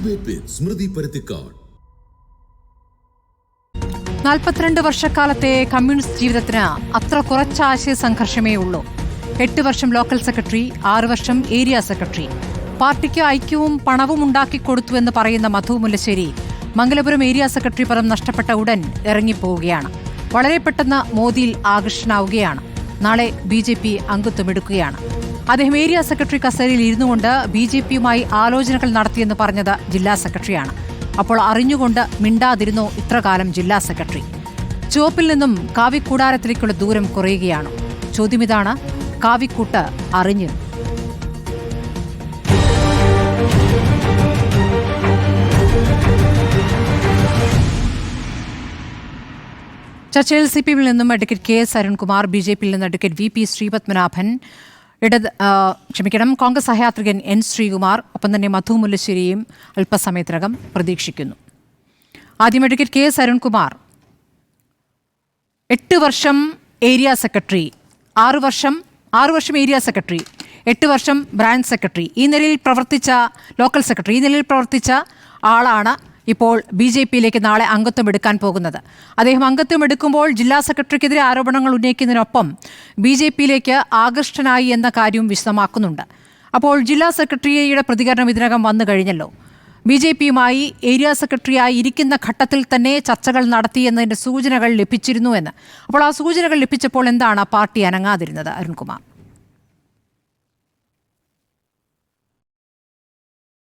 Debate വിത്ത് സ്മൃതി പരുത്തിക്കാട്. 42 വർഷക്കാലത്തെ communist ജീവിതത്തിന് അത്ര കുറച്ച് ആശയ സംഘർഷമേ ഉള്ളൂ. 8 വർഷം ലോക്കൽ സെക്രട്ടറി, 6 വർഷം ഏരിയ സെക്രട്ടറി. പാർട്ടിക്ക് ഐക്യവും പണവും ഉണ്ടാക്കിക്കൊടുത്തുവെന്ന് പറയുന്ന മധു മുല്ലശ്ശേരി മംഗലപുരം ഏരിയ സെക്രട്ടറി പദം നഷ്ടപ്പെട്ട ഉടൻ ഇറങ്ങിപ്പോവുകയാണ്. വളരെ പെട്ടെന്ന് മോദിയിൽ ആകർഷനാവുകയാണ്. നാളെ BJP അംഗത്വമെടുക്കുകയാണ്. അദ്ദേഹം ഏരിയ സെക്രട്ടറി കസേരയിൽ ഇരുന്നുകൊണ്ട് BJPയുമായി ആലോചനകൾ നടത്തിയെന്ന് പറഞ്ഞത് ജില്ലാ സെക്രട്ടറിയാണ്. അപ്പോൾ അറിഞ്ഞുകൊണ്ട് മിണ്ടാതിരുന്നോ ഇത്രകാലം ജില്ലാ സെക്രട്ടറി? ചുവപ്പിൽ നിന്നും കാവിക്കൂടാരത്തിലേക്കുള്ള ദൂരം കുറയുകയാണ്. ചോദ്യമിതാണ്, കാവിക്കൂട്ട് അറിഞ്ഞു? ചർച്ചയിൽ CPMൽ നിന്നും അഡ്വക്കേറ്റ് KS അരുൺകുമാർ, BJPയിൽ നിന്ന് അഡ്വക്കേറ്റ് VP ശ്രീപത്മനാഭൻ, കോൺഗ്രസ് സഹയാത്രികൻ N ശ്രീകുമാർ, ഒപ്പം തന്നെ മധു മുല്ലശ്ശേരിയും അല്പസമയത്തിനകം പ്രതീക്ഷിക്കുന്നു. ആദ്യം അഡ്വക്കേറ്റ് KS അരുൺകുമാർ, 8 വർഷം ഏരിയ സെക്രട്ടറി, 6 വർഷം ഏരിയ സെക്രട്ടറി, 8 വർഷം ബ്രാഞ്ച് സെക്രട്ടറി, ഈ നിലയിൽ പ്രവർത്തിച്ച ലോക്കൽ സെക്രട്ടറി, ഈ നിലയിൽ പ്രവർത്തിച്ച ആളാണ് ഇപ്പോൾ BJPയിലേക്ക് നാളെ അംഗത്വം എടുക്കാൻ പോകുന്നത്. അദ്ദേഹം അംഗത്വം എടുക്കുമ്പോൾ ജില്ലാ സെക്രട്ടറിക്കെതിരെ ആരോപണങ്ങൾ ഉന്നയിക്കുന്നതിനൊപ്പം BJPയിലേക്ക് ആകൃഷ്ടനായി എന്ന കാര്യവും വിശദമാക്കുന്നുണ്ട്. അപ്പോൾ ജില്ലാ സെക്രട്ടറിയുടെ പ്രതികരണം ഇതിനകം വന്നു കഴിഞ്ഞല്ലോ. BJPയുമായി ഏരിയ സെക്രട്ടറിയായി ഇരിക്കുന്ന ഘട്ടത്തിൽ തന്നെ ചർച്ചകൾ നടത്തിയെന്നതിൻ്റെ സൂചനകൾ ലഭിച്ചിരുന്നു എന്ന്. അപ്പോൾ ആ സൂചനകൾ ലഭിച്ചപ്പോൾ എന്താണ് പാർട്ടി അനങ്ങാതിരുന്നത്, അരുൺകുമാർ?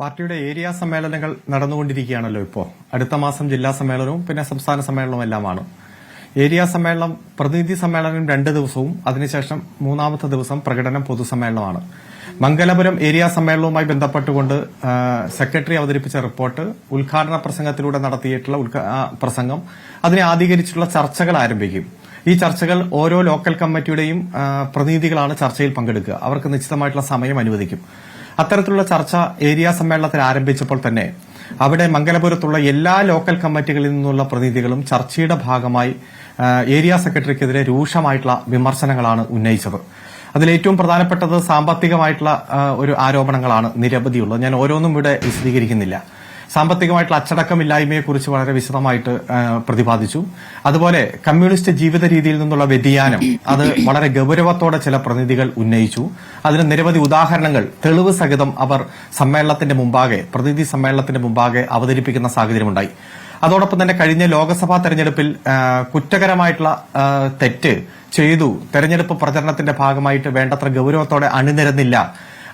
പാർട്ടിയുടെ ഏരിയ സമ്മേളനങ്ങൾ നടന്നുകൊണ്ടിരിക്കുകയാണല്ലോ. ഇപ്പോൾ അടുത്ത മാസം ജില്ലാ സമ്മേളനവും പിന്നെ സംസ്ഥാന സമ്മേളനവും എല്ലാമാണ്. ഏരിയ സമ്മേളനം, പ്രതിനിധി സമ്മേളനം 2 ദിവസവും അതിനുശേഷം 3-ാമത്തെ ദിവസം പ്രകടനം പൊതുസമ്മേളനമാണ്. മംഗലപുരം ഏരിയ സമ്മേളനവുമായി ബന്ധപ്പെട്ടുകൊണ്ട് സെക്രട്ടറി അവതരിപ്പിച്ച റിപ്പോർട്ട്, ഉദ്ഘാടന പ്രസംഗത്തിലൂടെ നടത്തിയിട്ടുള്ള പ്രസംഗം, അതിനെ ആധികരിച്ചുള്ള ചർച്ചകൾ ആരംഭിക്കും. ഈ ചർച്ചകൾ ഓരോ ലോക്കൽ കമ്മിറ്റിയുടെയും പ്രതിനിധികളാണ് ചർച്ചയിൽ പങ്കെടുക്കുക. അവർക്ക് നിശ്ചിതമായിട്ടുള്ള സമയം അനുവദിക്കും. അത്തരത്തിലുള്ള ചർച്ച ഏരിയ സമ്മേളനത്തിൽ ആരംഭിച്ചപ്പോൾ തന്നെ അവിടെ മംഗലപുരത്തുള്ള എല്ലാ ലോക്കൽ കമ്മിറ്റികളിൽ നിന്നുള്ള പ്രതിനിധികളും ചർച്ചയുടെ ഭാഗമായി ഏരിയ സെക്രട്ടറിക്കെതിരെ രൂക്ഷമായിട്ടുള്ള വിമർശനങ്ങളാണ് ഉന്നയിച്ചത്. അതിലേറ്റവും പ്രധാനപ്പെട്ടത് സാമ്പത്തികമായിട്ടുള്ള ഒരു ആരോപണങ്ങളാണ് നിരവധിയുള്ളത്. ഞാൻ ഓരോന്നും ഇവിടെ വിശദീകരിക്കുന്നില്ല. സാമ്പത്തികമായിട്ടുള്ള അച്ചടക്കമില്ലായ്മയെക്കുറിച്ച് വളരെ വിശദമായിട്ട് പ്രതിപാദിച്ചു. അതുപോലെ കമ്മ്യൂണിസ്റ്റ് ജീവിത രീതിയിൽ നിന്നുള്ള വ്യതിയാനം, അത് വളരെ ഗൗരവത്തോടെ ചില പ്രതിനിധികൾ ഉന്നയിച്ചു. അതിന് നിരവധി ഉദാഹരണങ്ങൾ തെളിവ് സഹിതം അവർ പ്രതിനിധി സമ്മേളനത്തിന്റെ മുമ്പാകെ അവതരിപ്പിക്കുന്ന സാഹചര്യമുണ്ടായി. അതോടൊപ്പം തന്നെ കഴിഞ്ഞ ലോക്സഭാ തെരഞ്ഞെടുപ്പിൽ കുറ്റകരമായിട്ടുള്ള തെറ്റ് ചെയ്തു, തെരഞ്ഞെടുപ്പ് പ്രചരണത്തിന്റെ ഭാഗമായിട്ട് വേണ്ടത്ര ഗൗരവത്തോടെ അണിനിരന്നില്ല.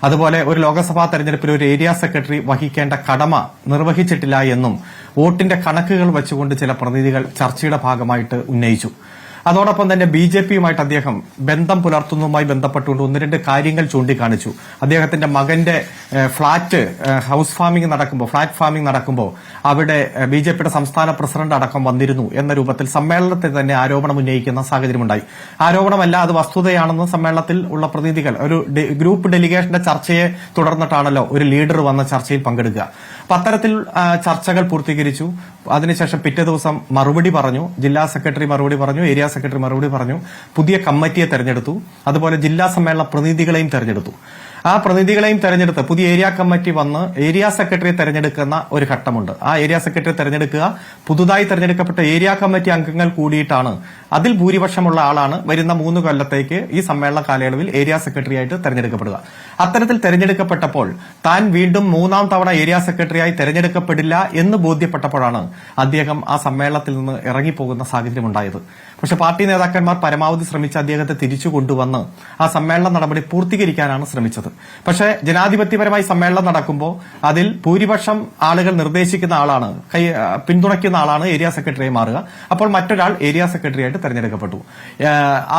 അതുപോലെ ഒരു ലോക്സഭാ തെരഞ്ഞെടുപ്പിൽ ഒരു ഏരിയ സെക്രട്ടറി വഹിക്കേണ്ട കടമ നിർവഹിച്ചിട്ടില്ല എന്നും വോട്ടിന്റെ കണക്കുകൾ വെച്ചുകൊണ്ട് ചില പ്രതിനിധികൾ ചർച്ചയുടെ ഭാഗമായിട്ട് ഉന്നയിച്ചു. അതോടൊപ്പം തന്നെ BJPയുമായിട്ട് അദ്ദേഹം ബന്ധം പുലർത്തുന്നതുമായി ബന്ധപ്പെട്ടുകൊണ്ട് 1-2 കാര്യങ്ങൾ ചൂണ്ടിക്കാണിച്ചു. അദ്ദേഹത്തിന്റെ മകന്റെ ഫ്ളാറ്റ് ഫാമിംഗ് നടക്കുമ്പോൾ അവിടെ BJPയുടെ സംസ്ഥാന പ്രസിഡന്റ് അടക്കം വന്നിരുന്നു എന്ന രൂപത്തിൽ സമ്മേളനത്തിൽ തന്നെ ആരോപണം ഉന്നയിക്കുന്ന സാഹചര്യമുണ്ടായി. ആരോപണമല്ല, അത് വസ്തുതയാണെന്ന് സമ്മേളനത്തിൽ ഉള്ള പ്രതിനിധികൾ, ഒരു ഗ്രൂപ്പ് ഡെലിഗേഷന്റെ ചർച്ചയെ തുടർന്നിട്ടാണല്ലോ ഒരു ലീഡർ വന്ന ചർച്ചയിൽ പങ്കെടുക്കുക. അപ്പൊ അത്തരത്തിൽ ചർച്ചകൾ പൂർത്തീകരിച്ചു. അതിനുശേഷം പിറ്റേ ദിവസം മറുപടി പറഞ്ഞു. ജില്ലാ സെക്രട്ടറി മറുപടി പറഞ്ഞു, ഏരിയ സെക്രട്ടറി മറുപടി പറഞ്ഞു. പുതിയ കമ്മിറ്റിയെ തെരഞ്ഞെടുത്തു. അതുപോലെ ജില്ലാ സമ്മേളന പ്രതിനിധികളെയും തെരഞ്ഞെടുത്തു. ആ പ്രതിനിധികളെയും തെരഞ്ഞെടുത്ത് പുതിയ ഏരിയ കമ്മിറ്റി വന്ന് ഏരിയ സെക്രട്ടറിയെ തെരഞ്ഞെടുക്കുന്ന ഒരു ഘട്ടമുണ്ട്. ആ ഏരിയ സെക്രട്ടറിയെ തെരഞ്ഞെടുക്കുക, പുതുതായി തെരഞ്ഞെടുക്കപ്പെട്ട ഏരിയ കമ്മിറ്റി അംഗങ്ങൾ കൂടിയിട്ടാണ്, അതിൽ ഭൂരിപക്ഷമുള്ള ആളാണ് വരുന്ന 3 കൊല്ലത്തേക്ക് ഈ സമ്മേളന കാലയളവിൽ ഏരിയ സെക്രട്ടറി ആയിട്ട് തെരഞ്ഞെടുക്കപ്പെടുക. അത്തരത്തിൽ തെരഞ്ഞെടുക്കപ്പെട്ടപ്പോൾ താൻ വീണ്ടും 3-ാം തവണ ഏരിയ സെക്രട്ടറിയായി തെരഞ്ഞെടുക്കപ്പെടില്ല എന്ന് ബോധ്യപ്പെട്ടപ്പോഴാണ് അദ്ദേഹം ആ സമ്മേളനത്തിൽ നിന്ന് ഇറങ്ങിപ്പോകുന്ന സാഹചര്യമുണ്ടായത്. പക്ഷെ പാർട്ടി നേതാക്കന്മാർ പരമാവധി ശ്രമിച്ച് അദ്ദേഹത്തെ തിരിച്ചു കൊണ്ടുവന്ന് ആ സമ്മേളന നടപടി പൂർത്തീകരിക്കാനാണ് ശ്രമിച്ചത്. പക്ഷേ ജനാധിപത്യപരമായി സമ്മേളനം നടക്കുമ്പോൾ അതിൽ ഭൂരിപക്ഷം ആളുകൾ നിർദ്ദേശിക്കുന്ന ആളാണ്, പിന്തുണയ്ക്കുന്ന ആളാണ് ഏരിയ സെക്രട്ടറിയായി മാറുക. അപ്പോൾ മറ്റൊരാൾ ഏരിയ സെക്രട്ടറിയായിട്ട് തെരഞ്ഞെടുക്കപ്പെട്ടു.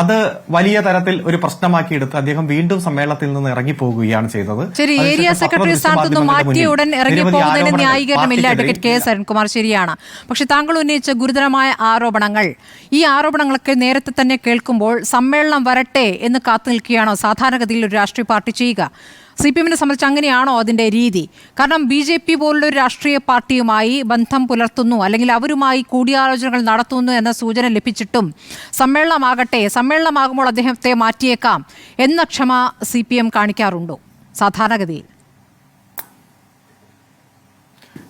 അത് വലിയ തരത്തിൽ ഒരു പ്രശ്നമാക്കിയെടുത്ത് അദ്ദേഹം വീണ്ടും സമ്മേളനത്തിൽ നിന്ന് ഇറങ്ങിപ്പോകുകയാണ് ചെയ്തത്. ശരി, ഏരിയ സെക്രട്ടറി സ്ഥാനത്ത് നിന്ന് മാറ്റിയ ഉടൻ ഇറങ്ങിപ്പോകുന്നതിന് ന്യായീകരണമില്ല അഡ്വക്കേറ്റ് KS അരുൺകുമാർ, ശരിയാണ്. പക്ഷെ താങ്കൾ ഉന്നയിച്ച ഗുരുതരമായ ആരോപണങ്ങൾ, ഈ ആരോപണങ്ങളൊക്കെ നേരത്തെ തന്നെ കേൾക്കുമ്പോൾ സമ്മേളനം വരട്ടെ എന്ന് കാത്തു നിൽക്കുകയാണോ സാധാരണഗതിയിൽ ഒരു രാഷ്ട്രീയ പാർട്ടി ചെയ്യുക? CPMനെ സംബന്ധിച്ച് അങ്ങനെയാണോ അതിൻ്റെ രീതി? കാരണം BJP പോലുള്ള ഒരു രാഷ്ട്രീയ പാർട്ടിയുമായി ബന്ധം പുലർത്തുന്നു, അല്ലെങ്കിൽ അവരുമായി കൂടിയാലോചനകൾ നടത്തുന്നു എന്ന സൂചന ലഭിച്ചിട്ടും സമ്മേളനമാകുമ്പോൾ അദ്ദേഹത്തെ മാറ്റിയേക്കാം എന്ന ക്ഷമ CPM കാണിക്കാറുണ്ടോ സാധാരണഗതിയിൽ?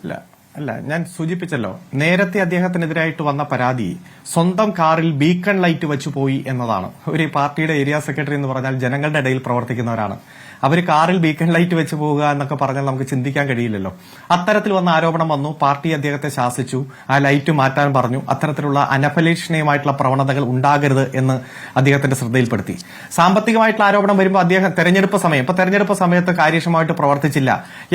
അല്ല ഞാൻ സൂചിപ്പിച്ചല്ലോ, നേരത്തെ അദ്ദേഹത്തിനെതിരായിട്ട് വന്ന പരാതി സ്വന്തം കാറിൽ ബീക്കൺ ലൈറ്റ് വെച്ചു പോയി എന്നതാണ്. ഒരു പാർട്ടിയുടെ ഏരിയ സെക്രട്ടറി എന്ന് പറഞ്ഞാൽ ജനങ്ങളുടെ ഇടയിൽ പ്രവർത്തിക്കുന്നവരാണ്. അവർ കാറിൽ ബീക്കൺ ലൈറ്റ് വെച്ച് പോവുക എന്നൊക്കെ പറഞ്ഞാൽ നമുക്ക് ചിന്തിക്കാൻ കഴിയില്ലല്ലോ. അത്തരത്തിൽ വന്ന ആരോപണം വന്നു, പാർട്ടി അദ്ദേഹത്തെ ശാസിച്ചു, ആ ലൈറ്റ് മാറ്റാൻ പറഞ്ഞു. അത്തരത്തിലുള്ള അനഭിലഷണീയമായിട്ടുള്ള പ്രവണതകൾ ഉണ്ടാകരുത് എന്ന് അദ്ദേഹത്തിന്റെ ശ്രദ്ധയിൽപ്പെടുത്തി. സാമ്പത്തികമായിട്ടുള്ള ആരോപണം വരുമ്പോൾ അദ്ദേഹം തെരഞ്ഞെടുപ്പ് സമയത്ത് കാര്യക്ഷമമായിട്ട് പ്രവർത്തിച്ചില്ല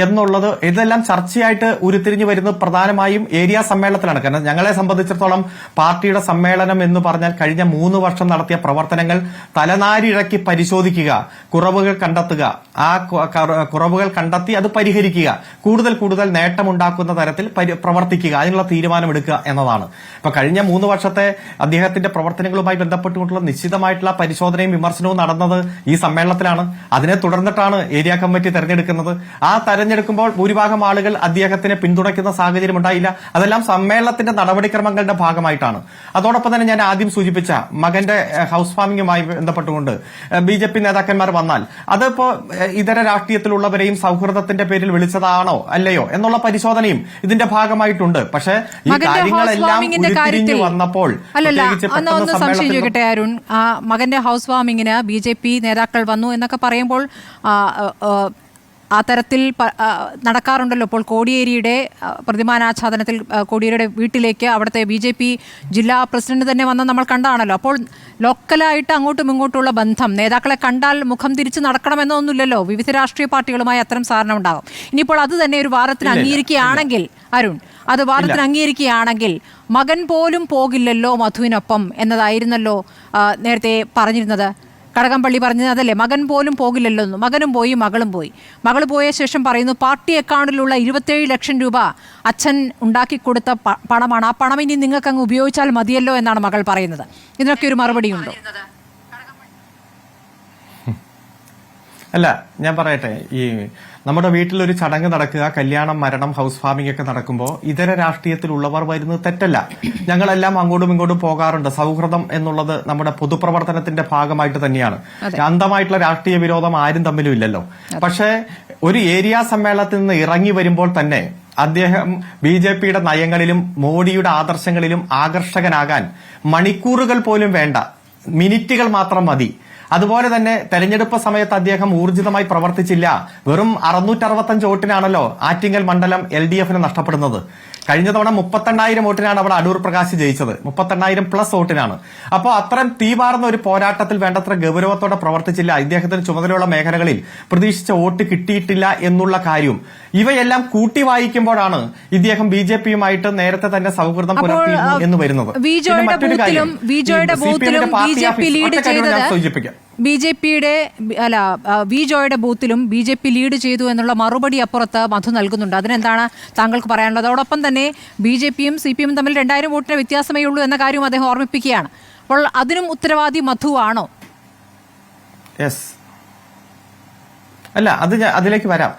എന്നുള്ളത് ഇതെല്ലാം ചർച്ചയായിട്ട് ഉരുത്തിരിഞ്ഞു വരുന്നത് പ്രധാനമായും ഏരിയ സമ്മേളനത്തിലാണ്. കാരണം ഞങ്ങളെ സംബന്ധിച്ചിടത്തോളം പാർട്ടിയുടെ സമ്മേളനം എന്ന് പറഞ്ഞാൽ കഴിഞ്ഞ 3 വർഷം നടത്തിയ പ്രവർത്തനങ്ങൾ തലനാരിഴക്കി പരിശോധിക്കുക, കുറവുകൾ കണ്ടെത്തുക, ആ കുറവുകൾ കണ്ടെത്തി അത് പരിഹരിക്കുക, കൂടുതൽ നേട്ടമുണ്ടാക്കുന്ന തരത്തിൽ പ്രവർത്തിക്കുക, അതിനുള്ള തീരുമാനമെടുക്കുക എന്നതാണ്. ഇപ്പൊ കഴിഞ്ഞ 3 വർഷത്തെ അദ്ദേഹത്തിന്റെ പ്രവർത്തനങ്ങളുമായി ബന്ധപ്പെട്ടുകൊണ്ടുള്ള നിശ്ചിതമായിട്ടുള്ള പരിശോധനയും വിമർശനവും നടന്നത് ഈ സമ്മേളനത്തിലാണ്. അതിനെ തുടർന്നിട്ടാണ് ഏരിയ കമ്മിറ്റി തെരഞ്ഞെടുക്കുന്നത്. ആ തെരഞ്ഞെടുക്കുമ്പോൾ ഭൂരിഭാഗം ആളുകൾ അദ്ദേഹത്തിനെ പിന്തുണയ്ക്കുന്ന സാഹചര്യം ഉണ്ടായില്ല. അതെല്ലാം സമ്മേളനത്തിന്റെ നടപടിക്രമങ്ങളുടെ ഭാഗമായിട്ടാണ്. അതോടൊപ്പം തന്നെ ഞാൻ ആദ്യം സൂചിപ്പിച്ച മകന്റെ ഹൌസ് വാമിംഗുമായി ബന്ധപ്പെട്ടുകൊണ്ട് BJP നേതാക്കന്മാർ വന്നാൽ അതിപ്പോ ഇതര രാഷ്ട്രീയത്തിലുള്ളവരെയും സൗഹൃദത്തിന്റെ പേരിൽ വിളിച്ചതാണോ അല്ലയോ എന്നുള്ള പരിശോധനയും ഇതിന്റെ ഭാഗമായിട്ടുണ്ട്. പക്ഷേ ഈ കാര്യങ്ങളെല്ലാം ഉരുത്തിരിഞ്ഞു വന്നപ്പോൾ സംശയം ചോദിക്കട്ടെ അരുൺ, മകന്റെ ഹൌസ് വാമിങ്ങിന് BJP നേതാക്കൾ വന്നു എന്നൊക്കെ പറയുമ്പോൾ ആ തരത്തിൽ നടക്കാറുണ്ടല്ലോ. ഇപ്പോൾ കോടിയേരിയുടെ പ്രതിമാനാച്ഛാദനത്തിൽ കോടിയേരിയുടെ വീട്ടിലേക്ക് അവിടുത്തെ BJP ജില്ലാ പ്രസിഡന്റ് തന്നെ വന്ന് നമ്മൾ കണ്ടാണല്ലോ. അപ്പോൾ ലോക്കലായിട്ട് അങ്ങോട്ടും ഇങ്ങോട്ടുള്ള ബന്ധം, നേതാക്കളെ കണ്ടാൽ മുഖം തിരിച്ച് നടക്കണമെന്നൊന്നുമില്ലല്ലോ. വിവിധ രാഷ്ട്രീയ പാർട്ടികളുമായി അത്തരം സാധനം ഉണ്ടാകും. ഇനിയിപ്പോൾ അത് തന്നെ ഒരു വാദത്തിന് അംഗീകരിക്കുകയാണെങ്കിൽ അരുൺ, അത് വാദത്തിന് അംഗീകരിക്കുകയാണെങ്കിൽ മകൻ പോലും പോകില്ലല്ലോ മധുവിനൊപ്പം എന്നതായിരുന്നല്ലോ നേരത്തെ പറഞ്ഞിരുന്നത്. കടകംപള്ളി പറഞ്ഞത് അതല്ലേ, മകൻ പോലും പോകില്ലല്ലോ എന്ന്. മകനും പോയി, മകളും പോയി. മകൾ പോയ ശേഷം പറയുന്നു പാർട്ടി അക്കൗണ്ടിലുള്ള 27 ലക്ഷം രൂപ അച്ഛൻ ഉണ്ടാക്കിക്കൊടുത്ത പണമാണ്, ആ പണം ഇനി നിങ്ങൾക്ക് അങ്ങ് ഉപയോഗിച്ചാൽ മതിയല്ലോ എന്നാണ് മകൾ പറയുന്നത്. ഇതിനൊക്കെ ഒരു മറുപടിയുണ്ടോ? അല്ല, ഞാൻ പറയട്ടെ, ഈ നമ്മുടെ വീട്ടിലൊരു ചടങ്ങ് നടക്കുക, കല്യാണം, മരണം, ഹൌസ് വാമിംഗ് ഒക്കെ നടക്കുമ്പോൾ ഇതര രാഷ്ട്രീയത്തിലുള്ളവർ വരുന്നത് തെറ്റല്ല. ഞങ്ങളെല്ലാം അങ്ങോട്ടും ഇങ്ങോട്ടും പോകാറുണ്ട്. സൗഹൃദം എന്നുള്ളത് നമ്മുടെ പൊതുപ്രവർത്തനത്തിന്റെ ഭാഗമായിട്ട് തന്നെയാണ്. അന്ധമായിട്ടുള്ള രാഷ്ട്രീയ വിരോധം ആരും തമ്മിലും ഇല്ലല്ലോ. പക്ഷേ ഒരു ഏരിയ സമ്മേളനത്തിൽ നിന്ന് ഇറങ്ങി വരുമ്പോൾ തന്നെ അദ്ദേഹം BJPയുടെ നയങ്ങളിലും മോഡിയുടെ ആദർശങ്ങളിലും ആകർഷകനാകാൻ മണിക്കൂറുകൾ പോലും വേണ്ട, മിനിറ്റുകൾ മാത്രം മതി. അതുപോലെ തന്നെ തെരഞ്ഞെടുപ്പ് സമയത്ത് അദ്ദേഹം ഊർജിതമായി പ്രവർത്തിച്ചില്ല. വെറും 665 വോട്ടിനാണല്ലോ ആറ്റിങ്ങൽ മണ്ഡലം LDFന് നഷ്ടപ്പെടുന്നത്. കഴിഞ്ഞ തവണ 38,000 വോട്ടിനാണ് അവിടെ അടൂർ പ്രകാശ് ജയിച്ചത്. 38,000+ വോട്ടിനാണ്. അപ്പോൾ അത്രയും തീവാർന്ന ഒരു പോരാട്ടത്തിൽ വേണ്ടത്ര ഗൗരവത്തോടെ പ്രവർത്തിച്ചില്ല. ഇദ്ദേഹത്തിന് ചുമതലയുള്ള മേഖലകളിൽ പ്രതീക്ഷിച്ച വോട്ട് കിട്ടിയിട്ടില്ല എന്നുള്ള കാര്യവും ഇവയെല്ലാം കൂട്ടി വായിക്കുമ്പോഴാണ് ഇദ്ദേഹം BJPയുമായിട്ട് നേരത്തെ തന്നെ സൗഹൃദം പുലർത്തിയിരുന്നു എന്ന് വരുന്നത്. മറ്റൊരു കാര്യം, വിജോയുടെ ബൂത്തിലും BJP ലീഡ് ചെയ്തു എന്നുള്ള മറുപടി അപ്പുറത്ത് മധു നൽകുന്നുണ്ട്. അതിനെന്താണ് താങ്കൾക്ക് പറയാനുള്ളത്? അതോടൊപ്പം തന്നെ BJPയും CPM തമ്മിൽ 2000 വോട്ടിന് വ്യത്യാസമേ ഉള്ളൂ എന്ന കാര്യം അദ്ദേഹം ഓർമ്മിപ്പിക്കുകയാണ്. അപ്പോൾ അതിനും ഉത്തരവാദി മധു ആണോ? അല്ല, അതിലേക്ക് വരാം.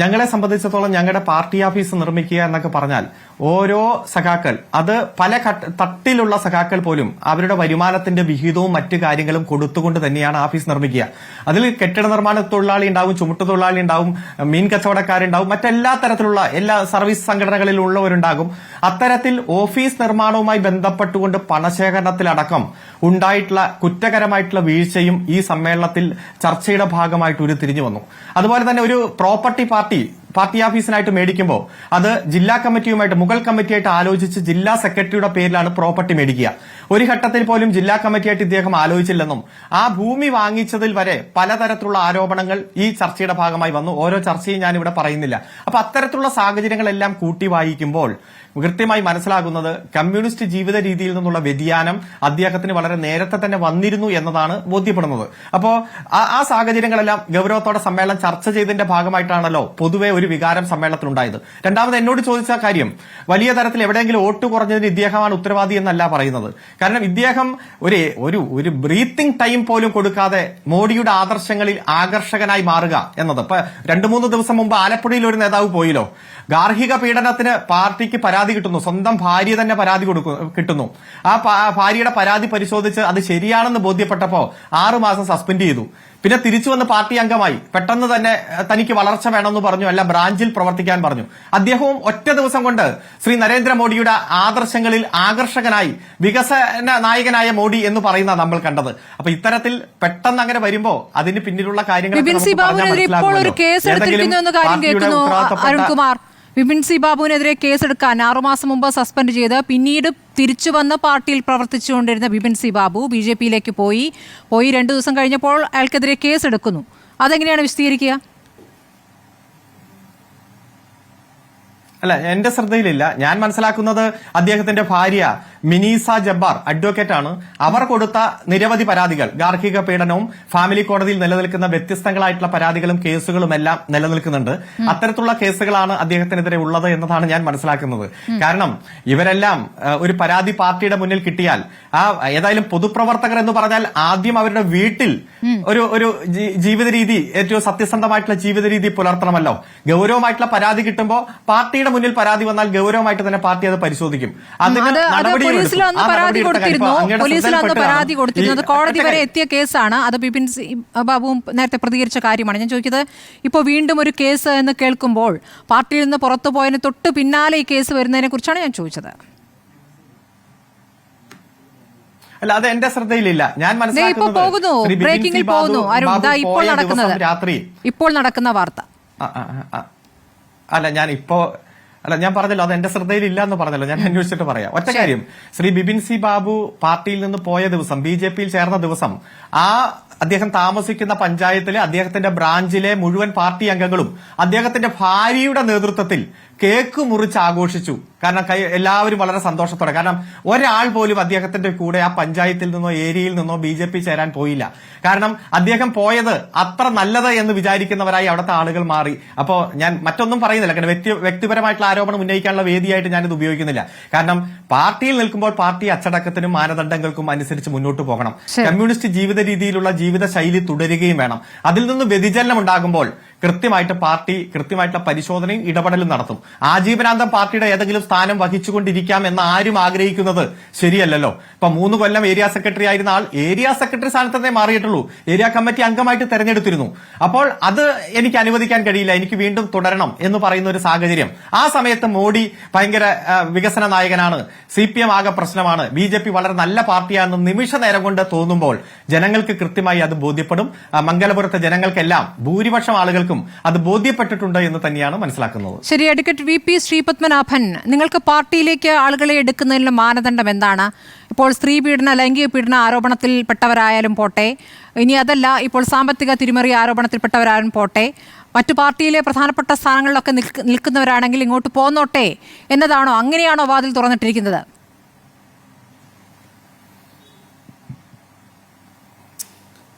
ഞങ്ങളെ സംബന്ധിച്ചിടത്തോളം ഞങ്ങളുടെ പാർട്ടി ഓഫീസ് നിർമ്മിക്കുക എന്നൊക്കെ പറഞ്ഞാൽ ഓരോ സഖാക്കൾ, അത് പല തട്ടിലുള്ള സഖാക്കൾ പോലും അവരുടെ വരുമാനത്തിന്റെ വിഹിതവും മറ്റു കാര്യങ്ങളും കൊടുത്തുകൊണ്ട് തന്നെയാണ് ഓഫീസ് നിർമ്മിക്കുക. അതിൽ കെട്ടിട നിർമ്മാണ തൊഴിലാളി ഉണ്ടാവും, ചുമട്ടുതൊഴിലാളി ഉണ്ടാവും, മീൻ കച്ചവടക്കാരുണ്ടാവും, മറ്റെല്ലാ തരത്തിലുള്ള എല്ലാ സർവീസ് സംഘടനകളിലുള്ളവരുണ്ടാകും. അത്തരത്തിൽ ഓഫീസ് നിർമ്മാണവുമായി ബന്ധപ്പെട്ടുകൊണ്ട് പണശേഖരണത്തിലടക്കം ഉണ്ടായിട്ടുള്ള കുറ്റകരമായിട്ടുള്ള വീഴ്ചയും ഈ സമ്മേളനത്തിൽ ചർച്ചയുടെ ഭാഗമായിട്ട് ഉരുത്തിരിഞ്ഞു വന്നു. അതുപോലെ തന്നെ ഒരു പ്രോപ്പർട്ടി പാർട്ടി ഓഫീസിനായിട്ട് മേടിക്കുമ്പോൾ അത് ജില്ലാ കമ്മിറ്റിയുമായിട്ട്, മുഗൾ കമ്മിറ്റിയായിട്ട് ആലോചിച്ച് ജില്ലാ സെക്രട്ടറിയുടെ പേരിലാണ് പ്രോപ്പർട്ടി മേടിക്കുക. ഒരു ഘട്ടത്തിൽ പോലും ജില്ലാ കമ്മിറ്റിയായിട്ട് ഇദ്ദേഹം ആലോചിച്ചില്ലെന്നും ആ ഭൂമി വാങ്ങിച്ചതിൽ വരെ പലതരത്തിലുള്ള ആരോപണങ്ങൾ ഈ ചർച്ചയുടെ ഭാഗമായി വന്നു. ഓരോ ചർച്ചയും ഞാനിവിടെ പറയുന്നില്ല. അപ്പൊ അത്തരത്തിലുള്ള സാഹചര്യങ്ങളെല്ലാം കൂട്ടി വായിക്കുമ്പോൾ കൃത്യമായി മനസ്സിലാകുന്നത് കമ്മ്യൂണിസ്റ്റ് ജീവിത രീതിയിൽ നിന്നുള്ള വ്യതിയാനം അദ്ദേഹത്തിന് വളരെ നേരത്തെ തന്നെ വന്നിരുന്നു എന്നതാണ് ബോധ്യപ്പെടുന്നത്. അപ്പോ ആ സാഹചര്യങ്ങളെല്ലാം ഗൗരവത്തോടെ സമ്മേളനം ചർച്ച ചെയ്തതിന്റെ ഭാഗമായിട്ടാണല്ലോ പൊതുവെ ഒരു വികാരം സമ്മേളനത്തിലുണ്ടായത്. രണ്ടാമത് എന്നോട് ചോദിച്ച കാര്യം, വലിയ തരത്തിൽ എവിടെയെങ്കിലും വോട്ട് കുറഞ്ഞതിന് ഇദ്ദേഹമാണ് ഉത്തരവാദി എന്നല്ല പറയുന്നത്. കാരണം ഇദ്ദേഹം ഒരു ബ്രീത്തിങ് ടൈം പോലും കൊടുക്കാതെ മോഡിയുടെ ആദർശങ്ങളിൽ ആകർഷകനായി മാറുക എന്നത്. ഇപ്പൊ 2-3 ദിവസം മുമ്പ് ആലപ്പുഴയിൽ ഒരു നേതാവ് പോയില്ലോ, ഗാർഹിക പീഡനത്തിന് പാർട്ടിക്ക് പരാതി കിട്ടുന്നു, സ്വന്തം ഭാര്യ തന്നെ പരാതി കിട്ടുന്നു. ആ ഭാര്യയുടെ പരാതി പരിശോധിച്ച് അത് ശരിയാണെന്ന് ബോധ്യപ്പെട്ടപ്പോ 6 മാസം സസ്പെൻഡ് ചെയ്തു. പിന്നെ തിരിച്ചു വന്ന് പാർട്ടി അംഗമായി. പെട്ടെന്ന് തന്നെ തനിക്ക് വളർച്ച വേണമെന്ന് പറഞ്ഞു, അല്ല ബ്രാഞ്ചിൽ പ്രവർത്തിക്കാൻ പറഞ്ഞു. അദ്ദേഹവും ഒറ്റ ദിവസം കൊണ്ട് ശ്രീ നരേന്ദ്രമോദിയുടെ ആദർശങ്ങളിൽ ആകർഷകനായി വികസന നായകനായ മോഡി എന്ന് പറയുന്ന നമ്മൾ കണ്ടത്. അപ്പൊ ഇത്തരത്തിൽ പെട്ടെന്ന് അങ്ങനെ വരുമ്പോ അതിന് പിന്നിലുള്ള കാര്യങ്ങൾ വിപിൻ സി ബാബുവിനെതിരെ കേസെടുക്കാൻ 6 മാസം മുമ്പ് സസ്പെൻഡ് ചെയ്ത് പിന്നീട് തിരിച്ചു വന്ന് പാർട്ടിയിൽ പ്രവർത്തിച്ചുകൊണ്ടിരുന്ന വിപിൻ സി ബാബു BJP-യിലേക്ക് പോയി 2 ദിവസം കഴിഞ്ഞപ്പോൾ അയാൾക്കെതിരെ കേസെടുക്കുന്നു. അതെങ്ങനെയാണ് വിശദീകരിക്കുക? അല്ല, എന്റെ ശ്രദ്ധയിലില്ല. ഞാൻ മനസ്സിലാക്കുന്നത് അദ്ദേഹത്തിന്റെ ഭാര്യ മിനീസ ജബ്ബാർ അഡ്വക്കേറ്റ് ആണ്. അവർ കൊടുത്ത നിരവധി പരാതികൾ, ഗാർഹിക പീഡനവും ഫാമിലി കോടതിയിൽ നിലനിൽക്കുന്ന വ്യത്യസ്തങ്ങളായിട്ടുള്ള പരാതികളും കേസുകളും എല്ലാം നിലനിൽക്കുന്നുണ്ട്. അത്തരത്തിലുള്ള കേസുകളാണ് അദ്ദേഹത്തിനെതിരെ ഉള്ളത് എന്നതാണ് ഞാൻ മനസ്സിലാക്കുന്നത്. കാരണം ഇവരെല്ലാം ഒരു പരാതി പാർട്ടിയുടെ മുന്നിൽ കിട്ടിയാൽ ഏതായാലും പൊതുപ്രവർത്തകർ എന്ന് പറഞ്ഞാൽ ആദ്യം അവരുടെ വീട്ടിൽ ഒരു ജീവിത രീതി, ഏറ്റവും സത്യസന്ധമായിട്ടുള്ള ജീവിത രീതി പുലർത്തണമല്ലോ. ഗൗരവമായിട്ടുള്ള പരാതി കിട്ടുമ്പോൾ പാർട്ടിയുടെ മുന്നിൽ പരാതി വന്നാൽ ഗൗരവമായിട്ട് തന്നെ പാർട്ടി അത് പരിശോധിക്കും. പോലീസിലൊന്ന് പരാതി കൊടുത്തിരുന്നു. കോടതി വരെ എത്തിയ കേസാണ്. അത് വിപിൻ സി ബാബുവും നേരത്തെ പ്രതികരിച്ച കാര്യമാണ്. ഞാൻ ചോദിച്ചത്, ഇപ്പോൾ വീണ്ടും ഒരു കേസ് എന്ന് കേൾക്കുമ്പോൾ പാർട്ടിയിൽ നിന്ന് പുറത്തു പോയതിന് തൊട്ട് പിന്നാലെ ഈ കേസ് വരുന്നതിനെ കുറിച്ചാണ് ഞാൻ ചോദിച്ചത്. അല്ല, അത് എന്റെ ശ്രദ്ധയിലില്ല. ഞാൻ ഇപ്പോൾ നടക്കുന്ന വാർത്ത ഞാൻ പറഞ്ഞല്ലോ, അത് എന്റെ ശ്രദ്ധയിലില്ല എന്ന് പറഞ്ഞല്ലോ. ഞാൻ അന്വേഷിച്ചിട്ട് പറയാം. ഒറ്റ കാര്യം, ശ്രീ ബിപിൻ സി ബാബു പാർട്ടിയിൽ നിന്ന് പോയ ദിവസം, BJP-യിൽ ചേർന്ന ദിവസം, അദ്ദേഹം താമസിക്കുന്ന പഞ്ചായത്തിലെ അദ്ദേഹത്തിന്റെ ബ്രാഞ്ചിലെ മുഴുവൻ പാർട്ടി അംഗങ്ങളും അദ്ദേഹത്തിന്റെ ഭാര്യയുടെ നേതൃത്വത്തിൽ കേക്ക് മുറിച്ച് ആഘോഷിച്ചു. കാരണം എല്ലാവരും വളരെ സന്തോഷത്തോടെ. കാരണം ഒരാൾ പോലും അദ്ദേഹത്തിന്റെ കൂടെ ആ പഞ്ചായത്തിൽ നിന്നോ ഏരിയയിൽ നിന്നോ BJP ചേരാൻ പോയില്ല. കാരണം അദ്ദേഹം പോയത് അത്ര നല്ലത് എന്ന് വിചാരിക്കുന്നവരായി അവിടുത്തെ ആളുകൾ മാറി. അപ്പോ ഞാൻ മറ്റൊന്നും പറയുന്നില്ല, കാരണം വ്യക്തിപരമായിട്ടുള്ള ആരോപണം ഉന്നയിക്കാനുള്ള വേദിയായിട്ട് ഞാനിത് ഉപയോഗിക്കുന്നില്ല. കാരണം പാർട്ടിയിൽ നിൽക്കുമ്പോൾ പാർട്ടി അച്ചടക്കത്തിനും മാനദണ്ഡങ്ങൾക്കും അനുസരിച്ച് മുന്നോട്ട് പോകണം. കമ്മ്യൂണിസ്റ്റ് ജീവിത രീതിയിലുള്ള ജീവിത ശൈലി തുടരുകയും വേണം. അതിൽ നിന്ന് വ്യതിചലനം ഉണ്ടാകുമ്പോൾ കൃത്യമായിട്ട് പാർട്ടി കൃത്യമായിട്ടുള്ള പരിശോധനയും ഇടപെടലും നടത്തും. ആജീവനാന്തം പാർട്ടിയുടെ ഏതെങ്കിലും സ്ഥാനം വഹിച്ചുകൊണ്ടിരിക്കാം എന്ന് ആരും ആഗ്രഹിക്കുന്നത് ശരിയല്ലല്ലോ. ഇപ്പൊ 3 കൊല്ലം ഏരിയ സെക്രട്ടറി ആയിരുന്ന ആൾ ഏരിയ സെക്രട്ടറി സ്ഥാനത്തേ മാറിയിട്ടുള്ളൂ, ഏരിയ കമ്മിറ്റി അംഗമായിട്ട് തെരഞ്ഞെടുത്തിരുന്നു. അപ്പോൾ അത് എനിക്ക് അനുവദിക്കാൻ കഴിയില്ല, എനിക്ക് വീണ്ടും തുടരണം എന്ന് പറയുന്ന ഒരു സാഹചര്യം. ആ സമയത്ത് മോഡി ഭയങ്കര വികസന നായകനാണ്, CPM ആകെ പ്രശ്നമാണ്, BJP വളരെ നല്ല പാർട്ടിയാണെന്ന് നിമിഷ നേരം കൊണ്ട് തോന്നുമ്പോൾ ജനങ്ങൾക്ക് കൃത്യമായി അത് ബോധ്യപ്പെടും. മംഗലപുരത്തെ ജനങ്ങൾക്കെല്ലാം ഭൂരിപക്ഷം ആളുകൾക്കും അത് ബോധ്യപ്പെട്ടിട്ടുണ്ട് എന്ന് തന്നെയാണ് മനസ്സിലാക്കുന്നത്. ശരി, അഡ്വക്കേറ്റ് VP ശ്രീപത്മനാഭൻ, നിങ്ങൾക്ക് പാർട്ടിയിലേക്ക് ആളുകളെ എടുക്കുന്നതിനുള്ള മാനദണ്ഡം എന്താണ്? ഇപ്പോൾ സ്ത്രീ പീഡന, ലൈംഗിക പീഡന ആരോപണത്തിൽപ്പെട്ടവരായാലും പോട്ടെ, ഇനി അതല്ല ഇപ്പോൾ സാമ്പത്തിക തിരിമറി ആരോപണത്തിൽപ്പെട്ടവരായാലും പോട്ടെ, മറ്റു പാർട്ടിയിലെ പ്രധാനപ്പെട്ട സ്ഥാനങ്ങളിലൊക്കെ നിൽക്കുന്നവരാണെങ്കിൽ ഇങ്ങോട്ട് പോന്നോട്ടെ എന്നതാണോ? അങ്ങനെയാണോ വാതിൽ തുറന്നിട്ടിരിക്കുന്നത്?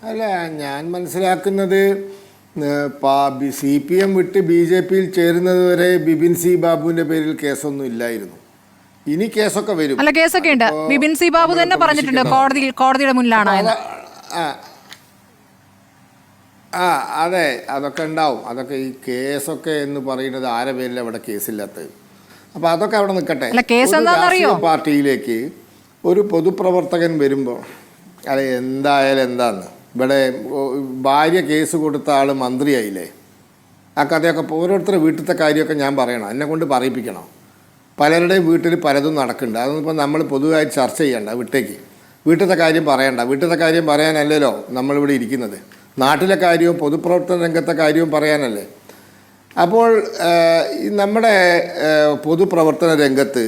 അല്ല, ഞാൻ മനസ്സിലാക്കുന്നത് CPM വിട്ട് BJP-യിൽ ചേരുന്നത് വരെ ബിപിൻ സി ബാബുവിന്റെ പേരിൽ കേസൊന്നും ഇല്ലായിരുന്നു. ഇനി കേസൊക്കെ വരും. അല്ല, കേസൊക്കെ ഉണ്ട്. ബിപിൻ സി ബാബു തന്നെ പറഞ്ഞിട്ടുണ്ട് കോടതിയുടെ മുന്നിലാണ്. അതെ, അതൊക്കെ ഉണ്ടാവും. അതൊക്കെ ഈ കേസൊക്കെ എന്ന് പറയുന്നത് ആരെ പേരിൽ അവിടെ കേസില്ലാത്തത്. അപ്പൊ അതൊക്കെ അവിടെ നിൽക്കട്ടെ. രാഷ്ട്രീയ പാർട്ടിയിലേക്ക് ഒരു പൊതുപ്രവർത്തകൻ വരുമ്പോൾ അല്ല, എന്തായാലും എന്താന്ന്, ഇവിടെ ഭാര്യ കേസ് കൊടുത്ത ആൾ മന്ത്രിയായില്ലേ, ആ കഥയൊക്കെ ഓരോരുത്തരുടെ വീട്ടിലത്തെ കാര്യമൊക്കെ ഞാൻ പറയണം, എന്നെ കൊണ്ട് പറയിപ്പിക്കണം. പലരുടെയും വീട്ടിൽ പലതും നടക്കുന്നുണ്ട്. അതൊന്നും ഇപ്പോൾ നമ്മൾ പൊതുവായി ചർച്ച ചെയ്യണ്ട, വിട്ടേക്ക്. വീട്ടിലത്തെ കാര്യം പറയണ്ട. വീട്ടിലത്തെ കാര്യം പറയാനല്ലല്ലോ നമ്മളിവിടെ ഇരിക്കുന്നത്. നാട്ടിലെ കാര്യവും പൊതുപ്രവർത്തന രംഗത്തെ കാര്യവും പറയാനല്ലേ. അപ്പോൾ നമ്മുടെ പൊതുപ്രവർത്തന രംഗത്ത്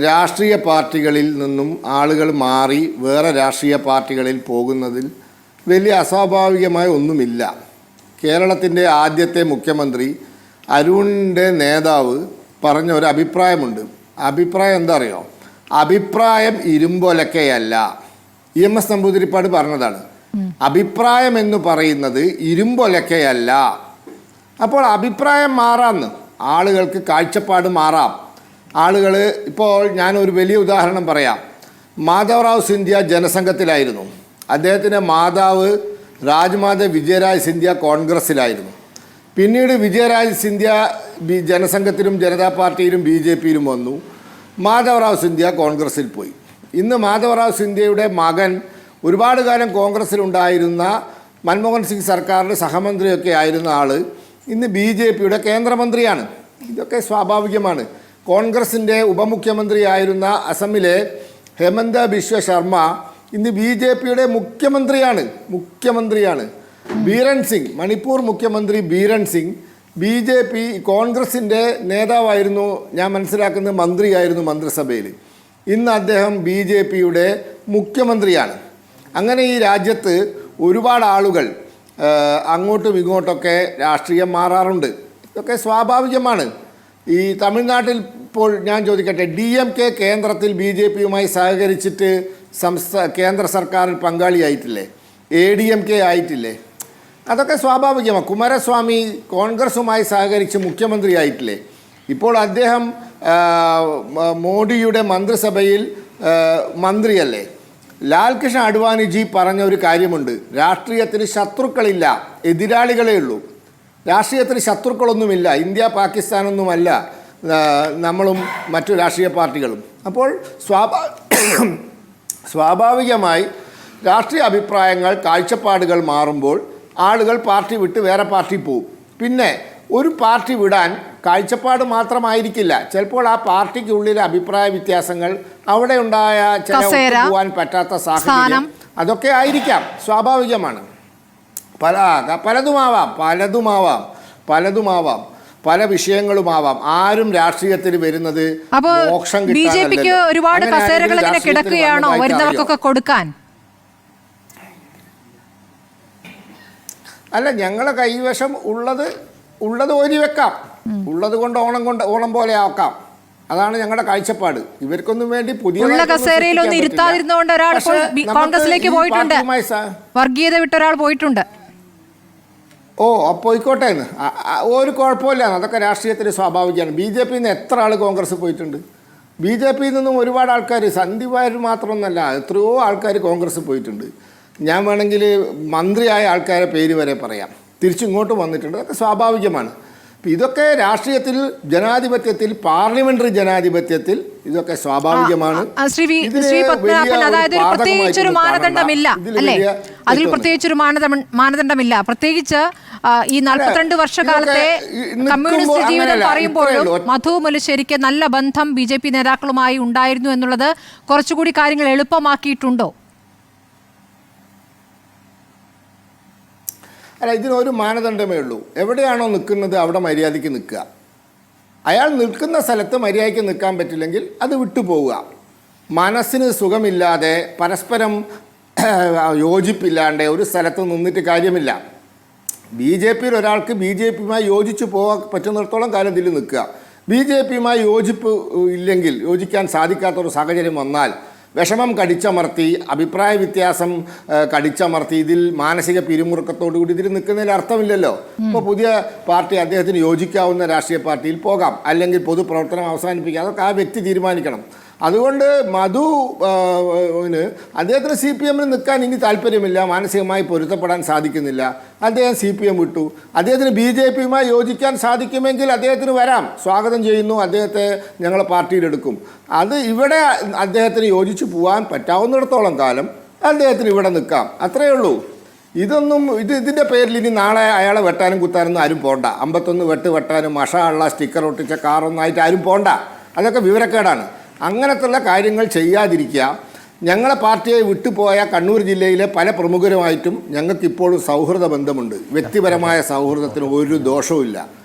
രാഷ്ട്രീയ പാർട്ടികളിൽ നിന്നും ആളുകൾ മാറി വേറെ രാഷ്ട്രീയ പാർട്ടികളിൽ പോകുന്നതിൽ വലിയ അസ്വാഭാവികമായ ഒന്നുമില്ല. കേരളത്തിൻ്റെ ആദ്യത്തെ മുഖ്യമന്ത്രി അരുണിൻ്റെ നേതാവ് പറഞ്ഞ ഒരു അഭിപ്രായമുണ്ട്. അഭിപ്രായം എന്താ അറിയോ? അഭിപ്രായം ഇരുമ്പൊലക്കയല്ല. EMS നമ്പൂതിരിപ്പാട് പറഞ്ഞതാണ്. അഭിപ്രായം എന്ന് പറയുന്നത് ഇരുമ്പൊലക്കയല്ല. അപ്പോൾ അഭിപ്രായം മാറാമെന്ന്, ആളുകൾക്ക് കാഴ്ചപ്പാട് മാറാം. ആളുകൾ ഇപ്പോൾ ഞാനൊരു വലിയ ഉദാഹരണം പറയാം. മാധവറാവ് സിന്ധ്യ ജനസംഘത്തിലായിരുന്നു. അദ്ദേഹത്തിൻ്റെ മാതാവ് രാജ്മാത വിജയരാജ് സിന്ധ്യ കോൺഗ്രസ്സിലായിരുന്നു. പിന്നീട് വിജയരാജ് സിന്ധ്യ ജനസംഘത്തിലും ജനതാ പാർട്ടിയിലും BJPയിലും വന്നു. മാധവറാവ് സിന്ധ്യ കോൺഗ്രസിൽ പോയി. ഇന്ന് മാധവറാവ് സിന്ധ്യയുടെ മകൻ ഒരുപാട് കാലം കോൺഗ്രസ്സിലുണ്ടായിരുന്ന മൻമോഹൻ സിംഗ് സർക്കാരിൻ്റെ സഹമന്ത്രിയൊക്കെ ആയിരുന്ന ആൾ ഇന്ന് BJPയുടെ കേന്ദ്രമന്ത്രിയാണ്. ഇതൊക്കെ സ്വാഭാവികമാണ്. കോൺഗ്രസിൻ്റെ ഉപമുഖ്യമന്ത്രിയായിരുന്ന അസമിലെ ഹെമന്ത ബിശ്വ ശർമ്മ ഇന്ന് BJPയുടെ മുഖ്യമന്ത്രിയാണ്. ബീരൻ സിംഗ്, മണിപ്പൂർ മുഖ്യമന്ത്രി ബീരൻ സിംഗ് BJP കോൺഗ്രസിൻ്റെ നേതാവായിരുന്നു, ഞാൻ മനസ്സിലാക്കുന്നത് മന്ത്രിയായിരുന്നു മന്ത്രിസഭയിൽ. ഇന്ന് അദ്ദേഹം BJPയുടെ മുഖ്യമന്ത്രിയാണ്. അങ്ങനെ ഈ രാജ്യത്ത് ഒരുപാട് ആളുകൾ അങ്ങോട്ടും ഇങ്ങോട്ടൊക്കെ രാഷ്ട്രീയം മാറാറുണ്ട്. ഇതൊക്കെ സ്വാഭാവികമാണ്. ഈ തമിഴ്നാട്ടിൽ ഇപ്പോൾ ഞാൻ ചോദിക്കട്ടെ, DMK കേന്ദ്രത്തിൽ BJPയുമായി സഹകരിച്ചിട്ട് കേന്ദ്ര സർക്കാരിൽ പങ്കാളിയായിട്ടില്ലേ? ADMK ആയിട്ടില്ലേ? അതൊക്കെ സ്വാഭാവികമാണ്. കുമാരസ്വാമി കോൺഗ്രസുമായി സഹകരിച്ച് മുഖ്യമന്ത്രിയായിട്ടില്ലേ? ഇപ്പോൾ അദ്ദേഹം മോഡിയുടെ മന്ത്രിസഭയിൽ മന്ത്രിയല്ലേ? ലാൽകൃഷ്ണ അഡ്വാനിജി പറഞ്ഞ ഒരു കാര്യമുണ്ട്, രാഷ്ട്രീയത്തിന് ശത്രുക്കളില്ല, എതിരാളികളേ ഉള്ളൂ. രാഷ്ട്രീയത്തിന് ശത്രുക്കളൊന്നുമില്ല. ഇന്ത്യ പാകിസ്ഥാനൊന്നുമല്ല നമ്മളും മറ്റു രാഷ്ട്രീയ പാർട്ടികളും. അപ്പോൾ സ്വാഭാവികമായി രാഷ്ട്രീയ അഭിപ്രായങ്ങൾ, കാഴ്ചപ്പാടുകൾ മാറുമ്പോൾ ആളുകൾ പാർട്ടി വിട്ട് വേറെ പാർട്ടി പോകും. പിന്നെ ഒരു പാർട്ടി വിടാൻ കാഴ്ചപ്പാട് മാത്രമായിരിക്കില്ല, ചിലപ്പോൾ ആ പാർട്ടിക്കുള്ളിലെ അഭിപ്രായ വ്യത്യാസങ്ങൾ, അവിടെ ഉണ്ടായ ചില പോകാൻ പറ്റാത്ത സാഹചര്യം, അതൊക്കെ ആയിരിക്കാം, സ്വാഭാവികമാണ്. പലതുമാവാം, പല വിഷയങ്ങളുമാവാം. ആരും രാഷ്ട്രീയത്തിൽ വരുന്നത് മോക്ഷം കിട്ടാനല്ലോ. ഒരുപാട് കസേരകൾ ഇങ്ങനെ കിടക്കുകയാണോ വരുന്നവർക്കൊക്കെ കൊടുക്കാൻ? അല്ല, ഞങ്ങളെ കൈവശം ഉള്ളത് ഓരി വെക്കാം, ഉള്ളത് കൊണ്ട് ഓണം പോലെ ആക്കാം. അതാണ് ഞങ്ങളുടെ കാഴ്ചപ്പാട്. ഇവർക്കൊന്നും വേണ്ടി പുതിയ കസേരയിലൊന്നും ഇരുത്താതിരുന്നോണ്ട് ഒരാൾ കോൺഗ്രസിലേക്ക് പോയിട്ടുണ്ട്, വർഗീയത വിട്ട ഒരാൾ പോയിട്ടുണ്ട്. പോയിക്കോട്ടെ എന്ന് ഒരു കുഴപ്പമില്ല. അതൊക്കെ രാഷ്ട്രീയത്തിൽ സ്വാഭാവികമാണ്. BJPയിൽ നിന്ന് എത്ര ആൾ കോൺഗ്രസ് പോയിട്ടുണ്ട്? BJPയിൽ നിന്നും ഒരുപാട് ആൾക്കാർ, സന്ദീപ് വാര്യർ മാത്രമൊന്നുമല്ല, എത്രയോ ആൾക്കാർ കോൺഗ്രസ് പോയിട്ടുണ്ട്. ഞാൻ വേണമെങ്കിൽ മന്ത്രിയായ ആൾക്കാരെ പേര് വരെ പറയാം, തിരിച്ചിങ്ങോട്ട് വന്നിട്ടുണ്ട്. അതൊക്കെ സ്വാഭാവികമാണ്. ഇതൊക്കെ രാഷ്ട്രീയത്തിൽ, ജനാധിപത്യത്തിൽ, പാർലമെന്ററി ജനാധിപത്യത്തിൽ ഇതൊക്കെ സ്വാഭാവികമാണ്. അതായത് പ്രത്യേകിച്ചൊരു മാനദണ്ഡമില്ല അല്ലേ? അതിൽ പ്രത്യേകിച്ചൊരു മാനദണ്ഡമില്ല. പ്രത്യേകിച്ച് ഈ 42 വർഷക്കാലത്തെ കമ്മ്യൂണിസ്റ്റ് ജീവിതം പറയുമ്പോഴും മധു മുല്ലശ്ശേരിക്ക് നല്ല ബന്ധം BJP നേതാക്കളുമായി ഉണ്ടായിരുന്നു എന്നുള്ളത് കുറച്ചുകൂടി കാര്യങ്ങൾ എളുപ്പമാക്കിയിട്ടുണ്ടോ? അല്ല, ഇതിനൊരു മാനദണ്ഡമേ ഉള്ളൂ. എവിടെയാണോ നിൽക്കുന്നത് അവിടെ മര്യാദയ്ക്ക് നിൽക്കുക. അയാൾ നിൽക്കുന്ന സ്ഥലത്ത് മര്യാദയ്ക്ക് നിൽക്കാൻ പറ്റില്ലെങ്കിൽ അത് വിട്ടുപോവുക. മനസ്സിന് സുഖമില്ലാതെ, പരസ്പരം യോജിപ്പില്ലാണ്ട് ഒരു സ്ഥലത്ത് നിന്നിട്ട് കാര്യമില്ല. BJPയിൽ ഒരാൾക്ക് BJPയുമായി യോജിച്ച് പോകാൻ പറ്റുന്നിടത്തോളം കാലം ഇതിൽ നിൽക്കുക. BJPയുമായി യോജിക്കാൻ സാധിക്കാത്തൊരു സാഹചര്യം വന്നാൽ വിഷമം കടിച്ചമർത്തി, അഭിപ്രായ വ്യത്യാസം കടിച്ചമർത്തി, ഇതിൽ മാനസിക പിരിമുറുക്കത്തോടുകൂടി ഇതിൽ നിൽക്കുന്നതിൽ അർത്ഥമില്ലല്ലോ. ഇപ്പോൾ പുതിയ പാർട്ടി അദ്ദേഹത്തിന് യോജിക്കാവുന്ന രാഷ്ട്രീയ പാർട്ടിയിൽ പോകാം, അല്ലെങ്കിൽ പൊതുപ്രവർത്തനം അവസാനിപ്പിക്കാം. അതൊക്കെ ആ വ്യക്തി തീരുമാനിക്കണം. അതുകൊണ്ട് അദ്ദേഹത്തിന് CPMൽ നിൽക്കാൻ ഇനി താല്പര്യമില്ല, മാനസികമായി പൊരുത്തപ്പെടാൻ സാധിക്കുന്നില്ല. അദ്ദേഹം CPM വിട്ടു. അദ്ദേഹത്തിന് BJPയുമായി യോജിക്കാൻ സാധിക്കുമെങ്കിൽ അദ്ദേഹത്തിന് വരാം, സ്വാഗതം ചെയ്യുന്നു, അദ്ദേഹത്തെ ഞങ്ങളെ പാർട്ടിയിലെടുക്കും. അത് ഇവിടെ അദ്ദേഹത്തിന് യോജിച്ച് പോകാൻ പറ്റാവുന്നിടത്തോളം കാലം അദ്ദേഹത്തിന് ഇവിടെ നിൽക്കാം, അത്രയേ ഉള്ളൂ. ഇതിൻ്റെ പേരിൽ ഇനി നാളെ അയാളെ വെട്ടാനും കുത്താനൊന്നും ആരും പോണ്ട. 51 വെട്ടാനും മഷാള്ള സ്റ്റിക്കർ ഒട്ടിച്ച കാറൊന്നും ആയിട്ട് ആരും പോണ്ട. അതൊക്കെ വിവരക്കേടാണ്. അങ്ങനത്തുള്ള കാര്യങ്ങൾ ചെയ്യാതിരിക്കുക. ഞങ്ങളെ പാർട്ടിയെ വിട്ടുപോയ കണ്ണൂർ ജില്ലയിലെ പല പ്രമുഖരുമായിട്ടും ഞങ്ങൾക്കിപ്പോഴും സൗഹൃദ ബന്ധമുണ്ട്. വ്യക്തിപരമായ സൗഹൃദത്തിന് ഒരു ദോഷവുമില്ല.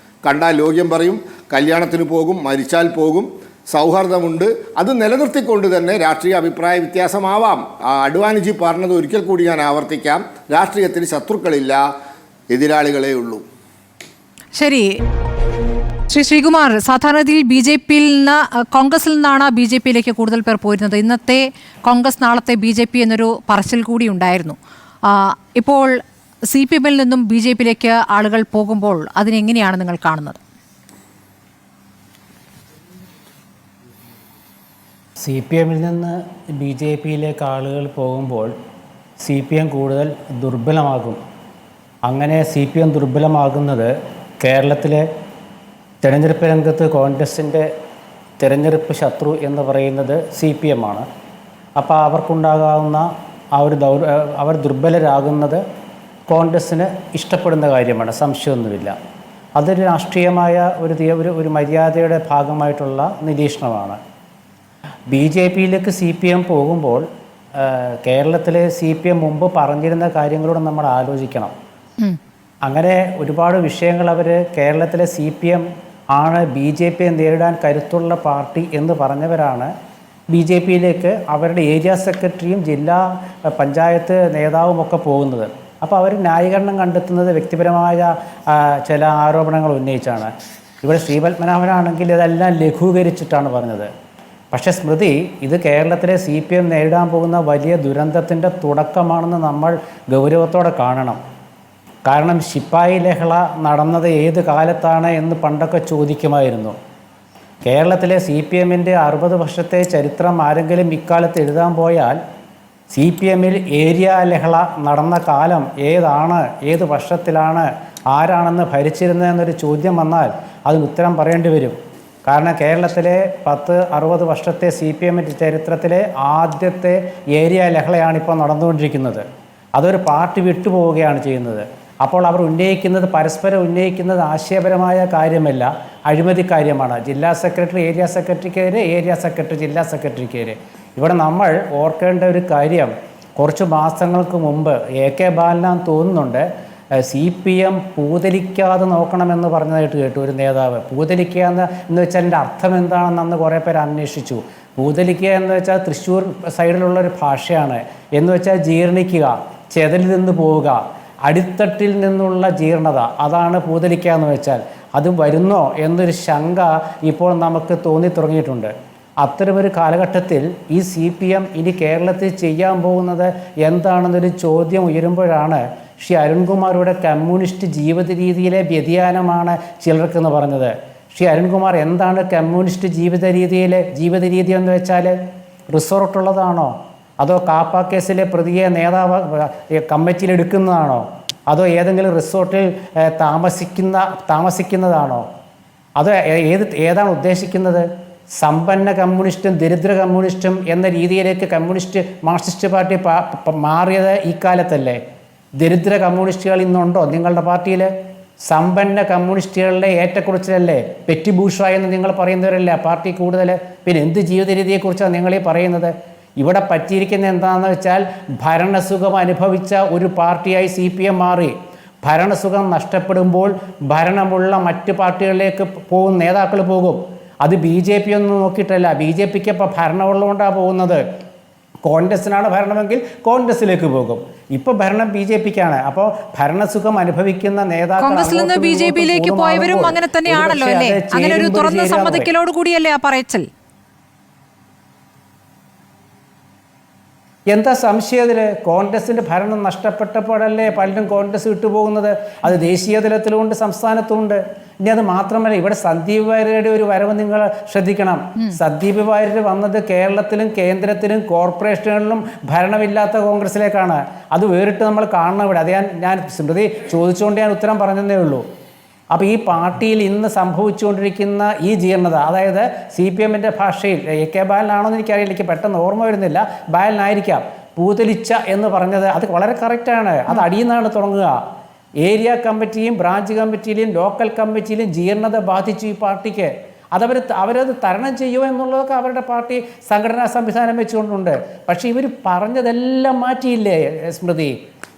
കണ്ടാൽ ലോക്യം പറയും, കല്യാണത്തിന് പോകും, മരിച്ചാൽ പോകും, സൗഹാർദ്ദമുണ്ട്. അത് നിലനിർത്തിക്കൊണ്ട് തന്നെ രാഷ്ട്രീയ അഭിപ്രായ വ്യത്യാസമാവാം. അഡ്വാനിജി പറഞ്ഞത് ഒരിക്കൽ കൂടി ഞാൻ ആവർത്തിക്കാം, രാഷ്ട്രീയത്തിൽ ശത്രുക്കളില്ല, എതിരാളികളേ ഉള്ളൂ. ശരി ശ്രീകുമാർ, സാധാരണഗതിയിൽ BJPയിൽ നിന്ന്, കോൺഗ്രസിൽ നിന്നാണ് BJPയിലേക്ക് കൂടുതൽ പേർ പോയിരുന്നത്. ഇന്നത്തെ കോൺഗ്രസ്, നാളത്തെ BJP എന്നൊരു പറച്ചിൽ കൂടി ഉണ്ടായിരുന്നു. ഇപ്പോൾ CPMൽ നിന്നും BJPയിലേക്ക് ആളുകൾ പോകുമ്പോൾ അതിനെങ്ങനെയാണ് നിങ്ങൾ കാണുന്നത്? CPMൽ നിന്ന് BJPയിലേക്ക് ആളുകൾ പോകുമ്പോൾ CPM കൂടുതൽ ദുർബലമാകും. അങ്ങനെ CPM ദുർബലമാകുന്നത് കേരളത്തിലെ തിരഞ്ഞെടുപ്പ് രംഗത്ത് കോൺഗ്രസിൻ്റെ തിരഞ്ഞെടുപ്പ് ശത്രു എന്ന് പറയുന്നത് CPM ആണ്. അപ്പോൾ അവർക്കുണ്ടാകാവുന്ന അവർ ദുർബലരാകുന്നത് കോൺഗ്രസ്സിന് ഇഷ്ടപ്പെടുന്ന കാര്യമാണ്, സംശയമൊന്നുമില്ല. അതൊരു രാഷ്ട്രീയമായ ഒരു മര്യാദയുടെ ഭാഗമായിട്ടുള്ള നിരീക്ഷണമാണ്. BJPയിലേക്ക് CPM പോകുമ്പോൾ കേരളത്തിലെ CPM മുമ്പ് പറഞ്ഞിരുന്ന കാര്യങ്ങളോട് നമ്മൾ ആലോചിക്കണം. അങ്ങനെ ഒരുപാട് വിഷയങ്ങൾ അവർ കേരളത്തിലെ CPM ആണ് BJPയെ നേരിടാൻ കരുത്തുള്ള പാർട്ടി എന്ന് പറഞ്ഞവരാണ് BJPയിലേക്ക് അവരുടെ ഏരിയ സെക്രട്ടറിയും ജില്ലാ പഞ്ചായത്ത് നേതാവുമൊക്കെ പോകുന്നത്. അപ്പോൾ അവർ ന്യായീകരണം കണ്ടെത്തുന്നത് വ്യക്തിപരമായ ചില ആരോപണങ്ങൾ ഉന്നയിച്ചാണ്. ഇവിടെ ശ്രീപത്മനാഭനാണെങ്കിൽ ഇതെല്ലാം ലഘൂകരിച്ചിട്ടാണ് പറഞ്ഞത്. പക്ഷേ സ്മൃതി, ഇത് കേരളത്തിലെ CPM നേരിടാൻ പോകുന്ന വലിയ ദുരന്തത്തിൻ്റെ തുടക്കമാണെന്ന് നമ്മൾ ഗൗരവത്തോടെ കാണണം. കാരണം ശിപ്പായി ലഹള നടന്നത് ഏത് കാലത്താണ് എന്ന് പണ്ടൊക്കെ ചോദിക്കുമായിരുന്നു. കേരളത്തിലെ CPMൻ്റെ 60 വർഷത്തെ ചരിത്രം ആരെങ്കിലും ഇക്കാലത്ത് എഴുതാൻ പോയാൽ CPMൽ ഏരിയ ലഹള നടന്ന കാലം ഏതാണ്, ഏത് വർഷത്തിലാണ്, ആരാണെന്ന് ഭരിച്ചിരുന്നതെന്നൊരു ചോദ്യം വന്നാൽ അതിന് ഉത്തരം പറയേണ്ടി വരും. കാരണം കേരളത്തിലെ 60 വർഷത്തെ CPMൻ്റെ ചരിത്രത്തിലെ ആദ്യത്തെ ഏരിയ ലഹളയാണിപ്പോൾ നടന്നുകൊണ്ടിരിക്കുന്നത്. അതൊരു പാർട്ടി വിട്ടുപോവുകയാണ് ചെയ്യുന്നത്. അപ്പോൾ അവർ പരസ്പരം ഉന്നയിക്കുന്നത് ആശയപരമായ കാര്യമല്ല, അഴിമതി കാര്യമാണ്. ജില്ലാ സെക്രട്ടറി ഏരിയ സെക്രട്ടറിക്കെതിരെ, ഏരിയ സെക്രട്ടറി ജില്ലാ സെക്രട്ടറിക്കെതിരെ. ഇവിടെ നമ്മൾ ഓർക്കേണ്ട ഒരു കാര്യം, കുറച്ച് മാസങ്ങൾക്ക് മുമ്പ് AK ബാലനാൻ തോന്നുന്നുണ്ട് CPM പൂതലിക്കാതെ നോക്കണമെന്ന് പറഞ്ഞതായിട്ട് കേട്ടു ഒരു നേതാവ്. പൂതലിക്കുക എന്ന് വെച്ചാൽ അതിൻ്റെ അർത്ഥം എന്താണെന്ന് അന്ന് കുറേ പേര് അന്വേഷിച്ചു. പൂതലിക്കുക എന്ന് വെച്ചാൽ തൃശ്ശൂർ സൈഡിലുള്ളൊരു ഭാഷയാണ്. എന്ന് വെച്ചാൽ ജീർണിക്കുക, ചെതലിൽ നിന്ന് പോവുക, അടിത്തട്ടിൽ നിന്നുള്ള ജീർണത, അതാണ് പൂതലിക്കുക എന്ന് വെച്ചാൽ. അത് വരുന്നോ എന്നൊരു ശങ്ക ഇപ്പോൾ നമുക്ക് തോന്നി തുടങ്ങിയിട്ടുണ്ട്. അത്തരമൊരു കാലഘട്ടത്തിൽ ഈ CPM ഇനി കേരളത്തിൽ ചെയ്യാൻ പോകുന്നത് എന്താണെന്നൊരു ചോദ്യം ഉയരുമ്പോഴാണ് ശ്രീ അരുൺകുമാറുടെ കമ്മ്യൂണിസ്റ്റ് ജീവിത രീതിയിലെ വ്യതിയാനമാണ് ചിലർക്കെന്ന് പറഞ്ഞത്. ശ്രീ അരുൺകുമാർ, എന്താണ് കമ്മ്യൂണിസ്റ്റ് ജീവിത രീതി എന്ന് വെച്ചാൽ? റിസോർട്ടുള്ളതാണോ? അതോ കാപ്പ കേസിലെ പ്രതിയെ നേതാവ് കമ്മിറ്റിയിൽ എടുക്കുന്നതാണോ? അതോ ഏതെങ്കിലും റിസോർട്ടിൽ താമസിക്കുന്നതാണോ? അതോ ഏതാണ് ഉദ്ദേശിക്കുന്നത്? സമ്പന്ന കമ്മ്യൂണിസ്റ്റും ദരിദ്ര കമ്മ്യൂണിസ്റ്റും എന്ന രീതിയിലേക്ക് മാർക്സിസ്റ്റ് പാർട്ടി മാറിയത് ഈ കാലത്തല്ലേ? ദരിദ്ര കമ്മ്യൂണിസ്റ്റുകൾ ഇന്നുണ്ടോ നിങ്ങളുടെ പാർട്ടിയിൽ? സമ്പന്ന കമ്മ്യൂണിസ്റ്റുകളുടെ ഏറ്റക്കുറച്ചിലല്ലേ, പെറ്റി ബൂർഷ്വാ എന്ന് നിങ്ങൾ പറയുന്നവരല്ലേ പാർട്ടി കൂടുതൽ? പിന്നെ എന്ത് ജീവിത രീതിയെക്കുറിച്ചാണ് നിങ്ങളീ പറയുന്നത്? ഇവിടെ പറ്റിയിരിക്കുന്നത് എന്താണെന്ന് വെച്ചാൽ ഭരണസുഖം അനുഭവിച്ച ഒരു പാർട്ടിയായി CPM മാറി. ഭരണസുഖം നഷ്ടപ്പെടുമ്പോൾ ഭരണമുള്ള മറ്റ് പാർട്ടികളിലേക്ക് നേതാക്കൾ പോകും. അത് BJP ഒന്നും നോക്കിയിട്ടല്ല. BJPക്ക് ഇപ്പോൾ ഭരണമുള്ളതുകൊണ്ടാണ് പോകുന്നത്. കോൺഗ്രസിനാണ് ഭരണമെങ്കിൽ കോൺഗ്രസിലേക്ക് പോകും. ഇപ്പോൾ ഭരണം BJPക്കാണ്. അപ്പോൾ ഭരണസുഖം അനുഭവിക്കുന്ന നേതാക്കൾ കോൺഗ്രസിൽ നിന്ന് BJPയിലേക്ക് പോയവരും അങ്ങനെ തന്നെയാണല്ലോ അല്ലേ? അങ്ങനെ ഒരു തുറന്ന സമ്മതിക്കലോട് കൂടിയല്ലേ ആ പറയച്ചൽ? എന്താ സംശയത്തിൽ? കോൺഗ്രസിൻ്റെ ഭരണം നഷ്ടപ്പെട്ടപ്പോഴല്ലേ പലരും കോൺഗ്രസ് വിട്ടുപോകുന്നത്. അത് ദേശീയ തലത്തിലുമുണ്ട്, സംസ്ഥാനത്തുമുണ്ട്. ഇനി അത് മാത്രമല്ല, ഇവിടെ സന്ദീപ് വാര്യരുടെ ഒരു വരവ് നിങ്ങൾ ശ്രദ്ധിക്കണം. സന്ദീപ് വാര്യർ വന്നത് കേരളത്തിലും കേന്ദ്രത്തിലും കോർപ്പറേഷനുകളിലും ഭരണമില്ലാത്ത കോൺഗ്രസിലേക്കാണ്. അത് വേറിട്ട് നമ്മൾ കാണണം ഇവിടെ. അത് ഞാൻ സ്മൃതി ചോദിച്ചുകൊണ്ട് ഞാൻ ഉത്തരം പറഞ്ഞതേ ഉള്ളൂ. അപ്പോൾ ഈ പാർട്ടിയിൽ ഇന്ന് സംഭവിച്ചുകൊണ്ടിരിക്കുന്ന ഈ ജീർണത, അതായത് CPMൻ്റെ ഭാഷയിൽ AK ബാലനാണോന്ന് എനിക്കറിയില്ല, എനിക്ക് പെട്ടെന്ന് ഓർമ്മ വരുന്നില്ല, ബാലനായിരിക്കാം, പൂതലിച്ച എന്ന് പറഞ്ഞത് അത് വളരെ കറക്റ്റാണ്. അത് അടിയിൽ നിന്നാണ് തുടങ്ങുക. ഏരിയ കമ്മിറ്റിയും ബ്രാഞ്ച് കമ്മിറ്റിയിലും ലോക്കൽ കമ്മിറ്റിയിലും ജീർണത ബാധിച്ചു ഈ പാർട്ടിക്ക്. അവരത് തരണം ചെയ്യുമോ എന്നുള്ളതൊക്കെ അവരുടെ പാർട്ടി സംഘടനാ സംവിധാനം വെച്ചുകൊണ്ടുണ്ട്. പക്ഷേ ഇവർ പറഞ്ഞതെല്ലാം മാറ്റിയില്ലേ സ്മൃതി?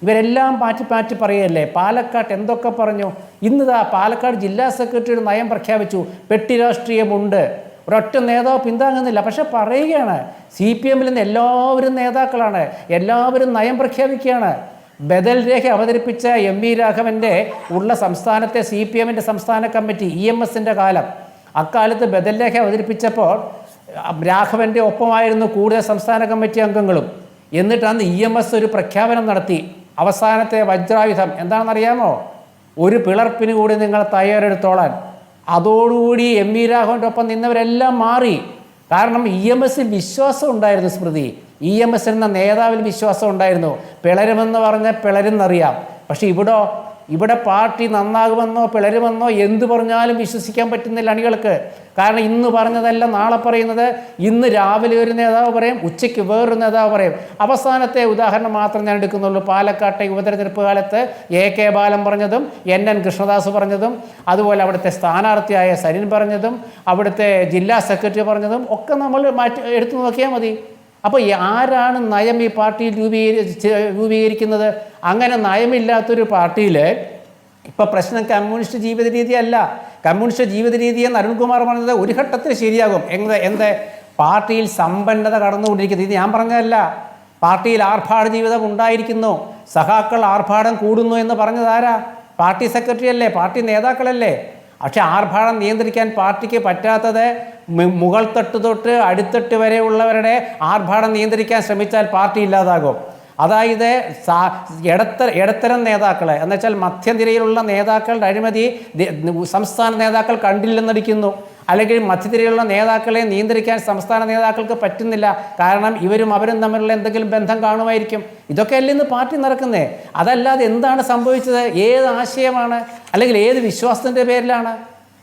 ഇവരെല്ലാം മാറ്റി പറയല്ലേ. പാലക്കാട് എന്തൊക്കെ പറഞ്ഞു? ഇന്നിതാ പാലക്കാട് ജില്ലാ സെക്രട്ടറി ഒരു നയം പ്രഖ്യാപിച്ചു. പെട്ടി രാഷ്ട്രീയമുണ്ട്, ഒരൊറ്റ നേതാവ് പിന്താങ്ങുന്നില്ല. പക്ഷെ പറയുകയാണ് CPMൽ നിന്ന് എല്ലാവരും നേതാക്കളാണ്, എല്ലാവരും നയം പ്രഖ്യാപിക്കുകയാണ്. ബദൽ രേഖ അവതരിപ്പിച്ച MV രാഘവൻ്റെ ഉള്ള സംസ്ഥാനത്തെ CPMൻ്റെ സംസ്ഥാന കമ്മിറ്റി EMSൻ്റെ കാലം, അക്കാലത്ത് ബദൽ രേഖ അവതരിപ്പിച്ചപ്പോൾ രാഘവൻ്റെ ഒപ്പമായിരുന്നു കൂടുതൽ സംസ്ഥാന കമ്മിറ്റി അംഗങ്ങളും. എന്നിട്ടാണ് EMS ഒരു പ്രഖ്യാപനം നടത്തി. അവസാനത്തെ വജ്രായുധം എന്താണെന്നറിയാമോ? ഒരു പിളർപ്പിന് കൂടി നിങ്ങൾ തയ്യാറെടുത്തോളാൻ. അതോടുകൂടി MV രാഘവൻ്റെ ഒപ്പം നിന്നവരെല്ലാം മാറി. കാരണം EMSൽ വിശ്വാസം ഉണ്ടായിരുന്നു സ്മൃതി. EMS എന്ന നേതാവിൽ വിശ്വാസം ഉണ്ടായിരുന്നു. പിളരുമെന്ന് പറഞ്ഞാൽ പിളരുന്നറിയാം. പക്ഷെ ഇവിടെ ഇവിടെ പാർട്ടി നന്നാകുമെന്നോ പിളരുമെന്നോ എന്ത് പറഞ്ഞാലും വിശ്വസിക്കാൻ പറ്റുന്നില്ല അണികൾക്ക്. കാരണം ഇന്ന് പറഞ്ഞതല്ല നാളെ പറയുന്നത്. ഇന്ന് രാവിലെ ഒരു നേതാവ് പറയും, ഉച്ചയ്ക്ക് വേറൊരു നേതാവ് പറയും. അവസാനത്തെ ഉദാഹരണം മാത്രം ഞാൻ എടുക്കുന്നുള്ളൂ. പാലക്കാട്ടെ ഉപതെരഞ്ഞെടുപ്പ് കാലത്ത് AK ബാലൻ പറഞ്ഞതും NN കൃഷ്ണദാസ് പറഞ്ഞതും അതുപോലെ അവിടുത്തെ സ്ഥാനാർത്ഥിയായ സരിൻ പറഞ്ഞതും അവിടുത്തെ ജില്ലാ സെക്രട്ടറി പറഞ്ഞതും ഒക്കെ നമ്മൾ എടുത്തു നോക്കിയാൽ മതി. അപ്പോൾ ആരാണ് നയം ഈ പാർട്ടിയിൽ രൂപീകരിക്കുന്നത്? അങ്ങനെ നയമില്ലാത്തൊരു പാർട്ടിയിൽ ഇപ്പോൾ പ്രശ്നം കമ്മ്യൂണിസ്റ്റ് ജീവിത രീതിയല്ല. കമ്മ്യൂണിസ്റ്റ് ജീവിത രീതി എന്ന് അരുൺകുമാർ പറഞ്ഞത് ഒരു ഘട്ടത്തിൽ ശരിയാകും. എന്ത് പാർട്ടിയിൽ സമ്പന്നത കടന്നുകൊണ്ടിരിക്കുന്നത്, ഇത് ഞാൻ പറഞ്ഞതല്ല. പാർട്ടിയിൽ ആർഭാട ജീവിതം ഉണ്ടായിരിക്കുന്നു, സഖാക്കൾ ആർഭാടം കൂടുന്നു എന്ന് പറഞ്ഞതാരാ? പാർട്ടി സെക്രട്ടറി അല്ലേ, പാർട്ടി നേതാക്കളല്ലേ? പക്ഷെ ആർഭാടം നിയന്ത്രിക്കാൻ പാർട്ടിക്ക് പറ്റാത്തത് മുകൾ തട്ട് തൊട്ട് അടിത്തട്ട് വരെയുള്ളവരുടെ ആർഭാടം നിയന്ത്രിക്കാൻ ശ്രമിച്ചാൽ പാർട്ടി ഇല്ലാതാകും. അതായത് ഇടത്തരം നേതാക്കളെ എന്നുവെച്ചാൽ മധ്യനിരയിലുള്ള നേതാക്കളുടെ അഴിമതി സംസ്ഥാന നേതാക്കൾ കണ്ടില്ലെന്നടിക്കുന്നു. അല്ലെങ്കിൽ മധ്യനിരയിലുള്ള നേതാക്കളെ നിയന്ത്രിക്കാൻ സംസ്ഥാന നേതാക്കൾക്ക് പറ്റുന്നില്ല. കാരണം ഇവരും അവരും തമ്മിലുള്ള എന്തെങ്കിലും ബന്ധം കാണുമായിരിക്കും. ഇതൊക്കെയല്ലേ ഇന്ന് പാർട്ടി നടക്കുന്നേ. അതല്ലാതെ എന്താണ് സംഭവിച്ചത്? ഏത് ആശയമാണ് അല്ലെങ്കിൽ ഏത് വിശ്വാസത്തിൻ്റെ പേരിലാണ്?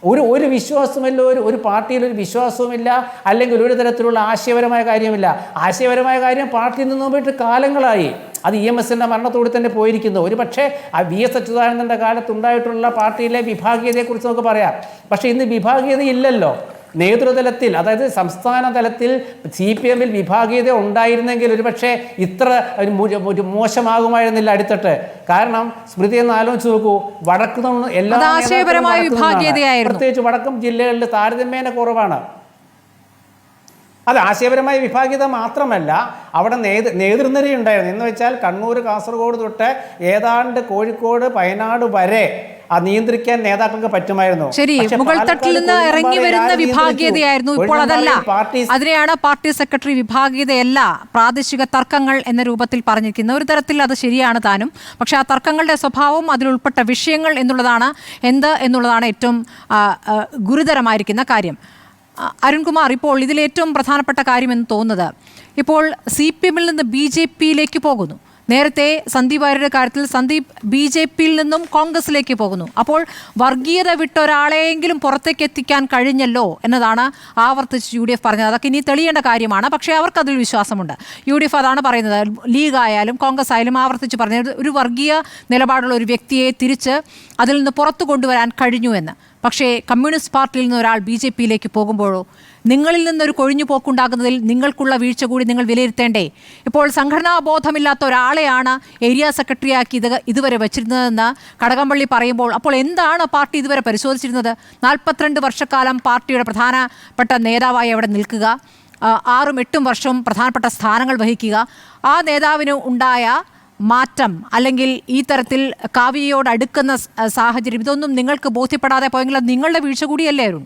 ഒരു വിശ്വാസമില്ല, ഒരു പാർട്ടിയിൽ ഒരു വിശ്വാസവുമില്ല, അല്ലെങ്കിൽ ഒരു തരത്തിലുള്ള ആശയപരമായ കാര്യമില്ല. ആശയപരമായ കാര്യം പാർട്ടിയിൽ നിന്ന് പോയിട്ട് കാലങ്ങളായി. അത് EMSന്റെ മരണത്തോടെ തന്നെ പോയിരിക്കുന്നു. ഒരു പക്ഷേ ആ VS അച്യുതാനന്ദൻ്റെ കാലത്തുണ്ടായിട്ടുള്ള പാർട്ടിയിലെ വിഭാഗീയതയെക്കുറിച്ച് നമുക്ക് പറയാം. പക്ഷേ ഇന്ന് വിഭാഗീയത ഇല്ലല്ലോ. നേതൃതലത്തിൽ, അതായത് സംസ്ഥാന തലത്തിൽ CPMൽ വിഭാഗീയത ഉണ്ടായിരുന്നെങ്കിൽ ഒരുപക്ഷെ ഇത്ര മോശമാകുമായിരുന്നില്ല അടിത്തട്ട്. കാരണം സ്മൃതി എന്ന് ആലോചിച്ച് നോക്കൂ, വടക്കുന്ന എല്ലാ പ്രത്യേകിച്ച് വടക്കും ജില്ലകളിൽ താരതമ്യേന കുറവാണ്. അത് ആശയപരമായ വിഭാഗീയത മാത്രമല്ല, അവിടെ നേതൃനിരയുണ്ടായിരുന്നു. എന്ന് വെച്ചാൽ കണ്ണൂർ കാസർഗോഡ് തൊട്ട് ഏതാണ്ട് കോഴിക്കോട് വയനാട് വരെ നിയന്ത്രിക്കാൻ നേതാക്കൾക്ക് പറ്റുമായിരുന്നു. ശരി, മുകൾ തട്ടിൽ നിന്ന് ഇറങ്ങി വരുന്ന വിഭാഗീയതയായിരുന്നു. ഇപ്പോൾ അതല്ല, അതിനെയാണ് പാർട്ടി സെക്രട്ടറി വിഭാഗീയതയല്ല, പ്രാദേശിക തർക്കങ്ങൾ എന്ന രൂപത്തിൽ പറഞ്ഞിരിക്കുന്നത്. ഒരു തരത്തിൽ അത് ശരിയാണ് താനും. പക്ഷെ ആ തർക്കങ്ങളുടെ സ്വഭാവം, അതിലുൾപ്പെട്ട വിഷയങ്ങൾ എന്നുള്ളതാണ് ഏറ്റവും ഗുരുതരമായിരിക്കുന്ന കാര്യം. അരുൺകുമാർ, ഇപ്പോൾ ഇതിലേറ്റവും പ്രധാനപ്പെട്ട കാര്യം എന്ന് തോന്നുന്നത്, ഇപ്പോൾ CPMൽ നിന്ന് BJPയിലേക്ക് പോകുന്നു. നേരത്തെ സന്ദീപ് വാര്യരുടെ കാര്യത്തിൽ സന്ദീപ് BJPയിൽ നിന്നും കോൺഗ്രസിലേക്ക് പോകുന്നു. അപ്പോൾ വർഗീയത വിട്ട ഒരാളെയെങ്കിലും പുറത്തേക്ക് എത്തിക്കാൻ കഴിഞ്ഞല്ലോ എന്നതാണ് ആവർത്തിച്ച് UDF പറഞ്ഞത്. അതൊക്കെ ഇനി തെളിയേണ്ട കാര്യമാണ്. പക്ഷേ അവർക്കതിൽ വിശ്വാസമുണ്ട്. UDF അതാണ് പറയുന്നത്. ലീഗ് ആയാലും കോൺഗ്രസ് ആയാലും ആവർത്തിച്ച് പറഞ്ഞത് ഒരു വർഗീയ നിലപാടുള്ള ഒരു വ്യക്തിയെ തിരിച്ച് അതിൽ നിന്ന് പുറത്തു കൊണ്ടുവരാൻ കഴിഞ്ഞു എന്ന്. പക്ഷേ കമ്മ്യൂണിസ്റ്റ് പാർട്ടിയിൽ നിന്ന് ഒരാൾ BJPയിലേക്ക് പോകുമ്പോഴോ നിങ്ങളിൽ നിന്നൊരു കൊഴിഞ്ഞു പോക്കുണ്ടാകുന്നതിൽ നിങ്ങൾക്കുള്ള വീഴ്ച കൂടി നിങ്ങൾ വിലയിരുത്തേണ്ടേ? ഇപ്പോൾ സംഘടനാ ബോധമില്ലാത്ത ഒരാളെയാണ് ഏരിയ സെക്രട്ടറിയാക്കി ഇതുവരെ വെച്ചിരുന്നതെന്ന് കടകംപള്ളി പറയുമ്പോൾ അപ്പോൾ എന്താണ് പാർട്ടി ഇതുവരെ പരിശോധിച്ചിരുന്നത്? 42 വർഷക്കാലം പാർട്ടിയുടെ പ്രധാനപ്പെട്ട നേതാവായി അവിടെ നിൽക്കുക, 6-8 വർഷവും പ്രധാനപ്പെട്ട സ്ഥാനങ്ങൾ വഹിക്കുക. ആ നേതാവിന് ഉണ്ടായ മാറ്റം അല്ലെങ്കിൽ ഈ തരത്തിൽ കാവ്യയോട് അടുക്കുന്ന സാഹചര്യം, ഇതൊന്നും നിങ്ങൾക്ക് ബോധ്യപ്പെടാതെ പോയെങ്കിൽ അത് നിങ്ങളുടെ വീഴ്ച കൂടിയല്ലേ അരുൺ?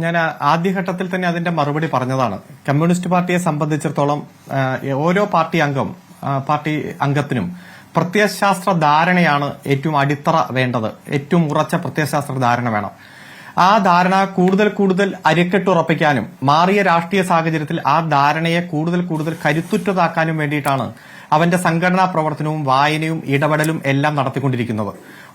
ഞാൻ ആദ്യഘട്ടത്തിൽ തന്നെ അതിന്റെ മറുപടി പറഞ്ഞതാണ്. കമ്മ്യൂണിസ്റ്റ് പാർട്ടിയെ സംബന്ധിച്ചിടത്തോളം ഓരോ പാർട്ടി അംഗത്തിനും പ്രത്യയശാസ്ത്ര ധാരണയാണ് ഏറ്റവും അടിത്തറ വേണ്ടത്. ഏറ്റവും ഉറച്ച പ്രത്യയശാസ്ത്ര ധാരണ വേണം. ആ ധാരണ കൂടുതൽ അരക്കെട്ടുറപ്പിക്കാനും മാറിയ രാഷ്ട്രീയ സാഹചര്യത്തിൽ ആ ധാരണയെ കൂടുതൽ കരുത്തുറ്റതാക്കാനും വേണ്ടിയിട്ടാണ് അവന്റെ സംഘടനാ പ്രവർത്തനവും വായനയും ഇടപെടലും എല്ലാം നടത്തിക്കൊണ്ടിരിക്കുന്നത്.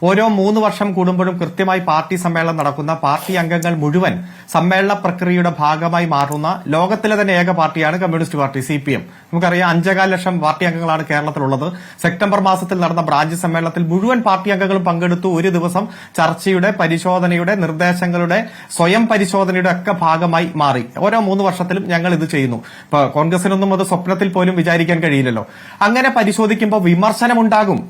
ഓരോ 3 വർഷം കൂടുമ്പോഴും കൃത്യമായി പാർട്ടി സമ്മേളനം നടക്കുന്ന പാർട്ടി അംഗങ്ങൾ മുഴുവൻ സമ്മേളന പ്രക്രിയയുടെ ഭാഗമായി മാറുന്ന ലോകത്തിലെ തന്നെ ഏക പാർട്ടിയാണ് കമ്മ്യൂണിസ്റ്റ് പാർട്ടി CPM. നമുക്കറിയാം 5.25 ലക്ഷം പാർട്ടി അംഗങ്ങളാണ് കേരളത്തിലുള്ളത്. സെപ്റ്റംബർ മാസത്തിൽ നടന്ന ബ്രാഞ്ച് സമ്മേളനത്തിൽ മുഴുവൻ പാർട്ടി അംഗങ്ങളും പങ്കെടുത്തു. ഒരു ദിവസം ചർച്ചയുടെ, പരിശോധനയുടെ, നിർദ്ദേശങ്ങളുടെ, സ്വയം പരിശോധനയുടെ ഒക്കെ ഭാഗമായി മാറി. ഓരോ 3 വർഷത്തിലും ഞങ്ങൾ ഇത് ചെയ്യുന്നു. ഇപ്പൊ കോൺഗ്രസിനൊന്നും അത് സ്വപ്നത്തിൽ പോലും വിചാരിക്കാൻ കഴിയില്ലല്ലോ. അങ്ങനെ പരിശോധിക്കുമ്പോൾ വിമർശനമുണ്ടാകും,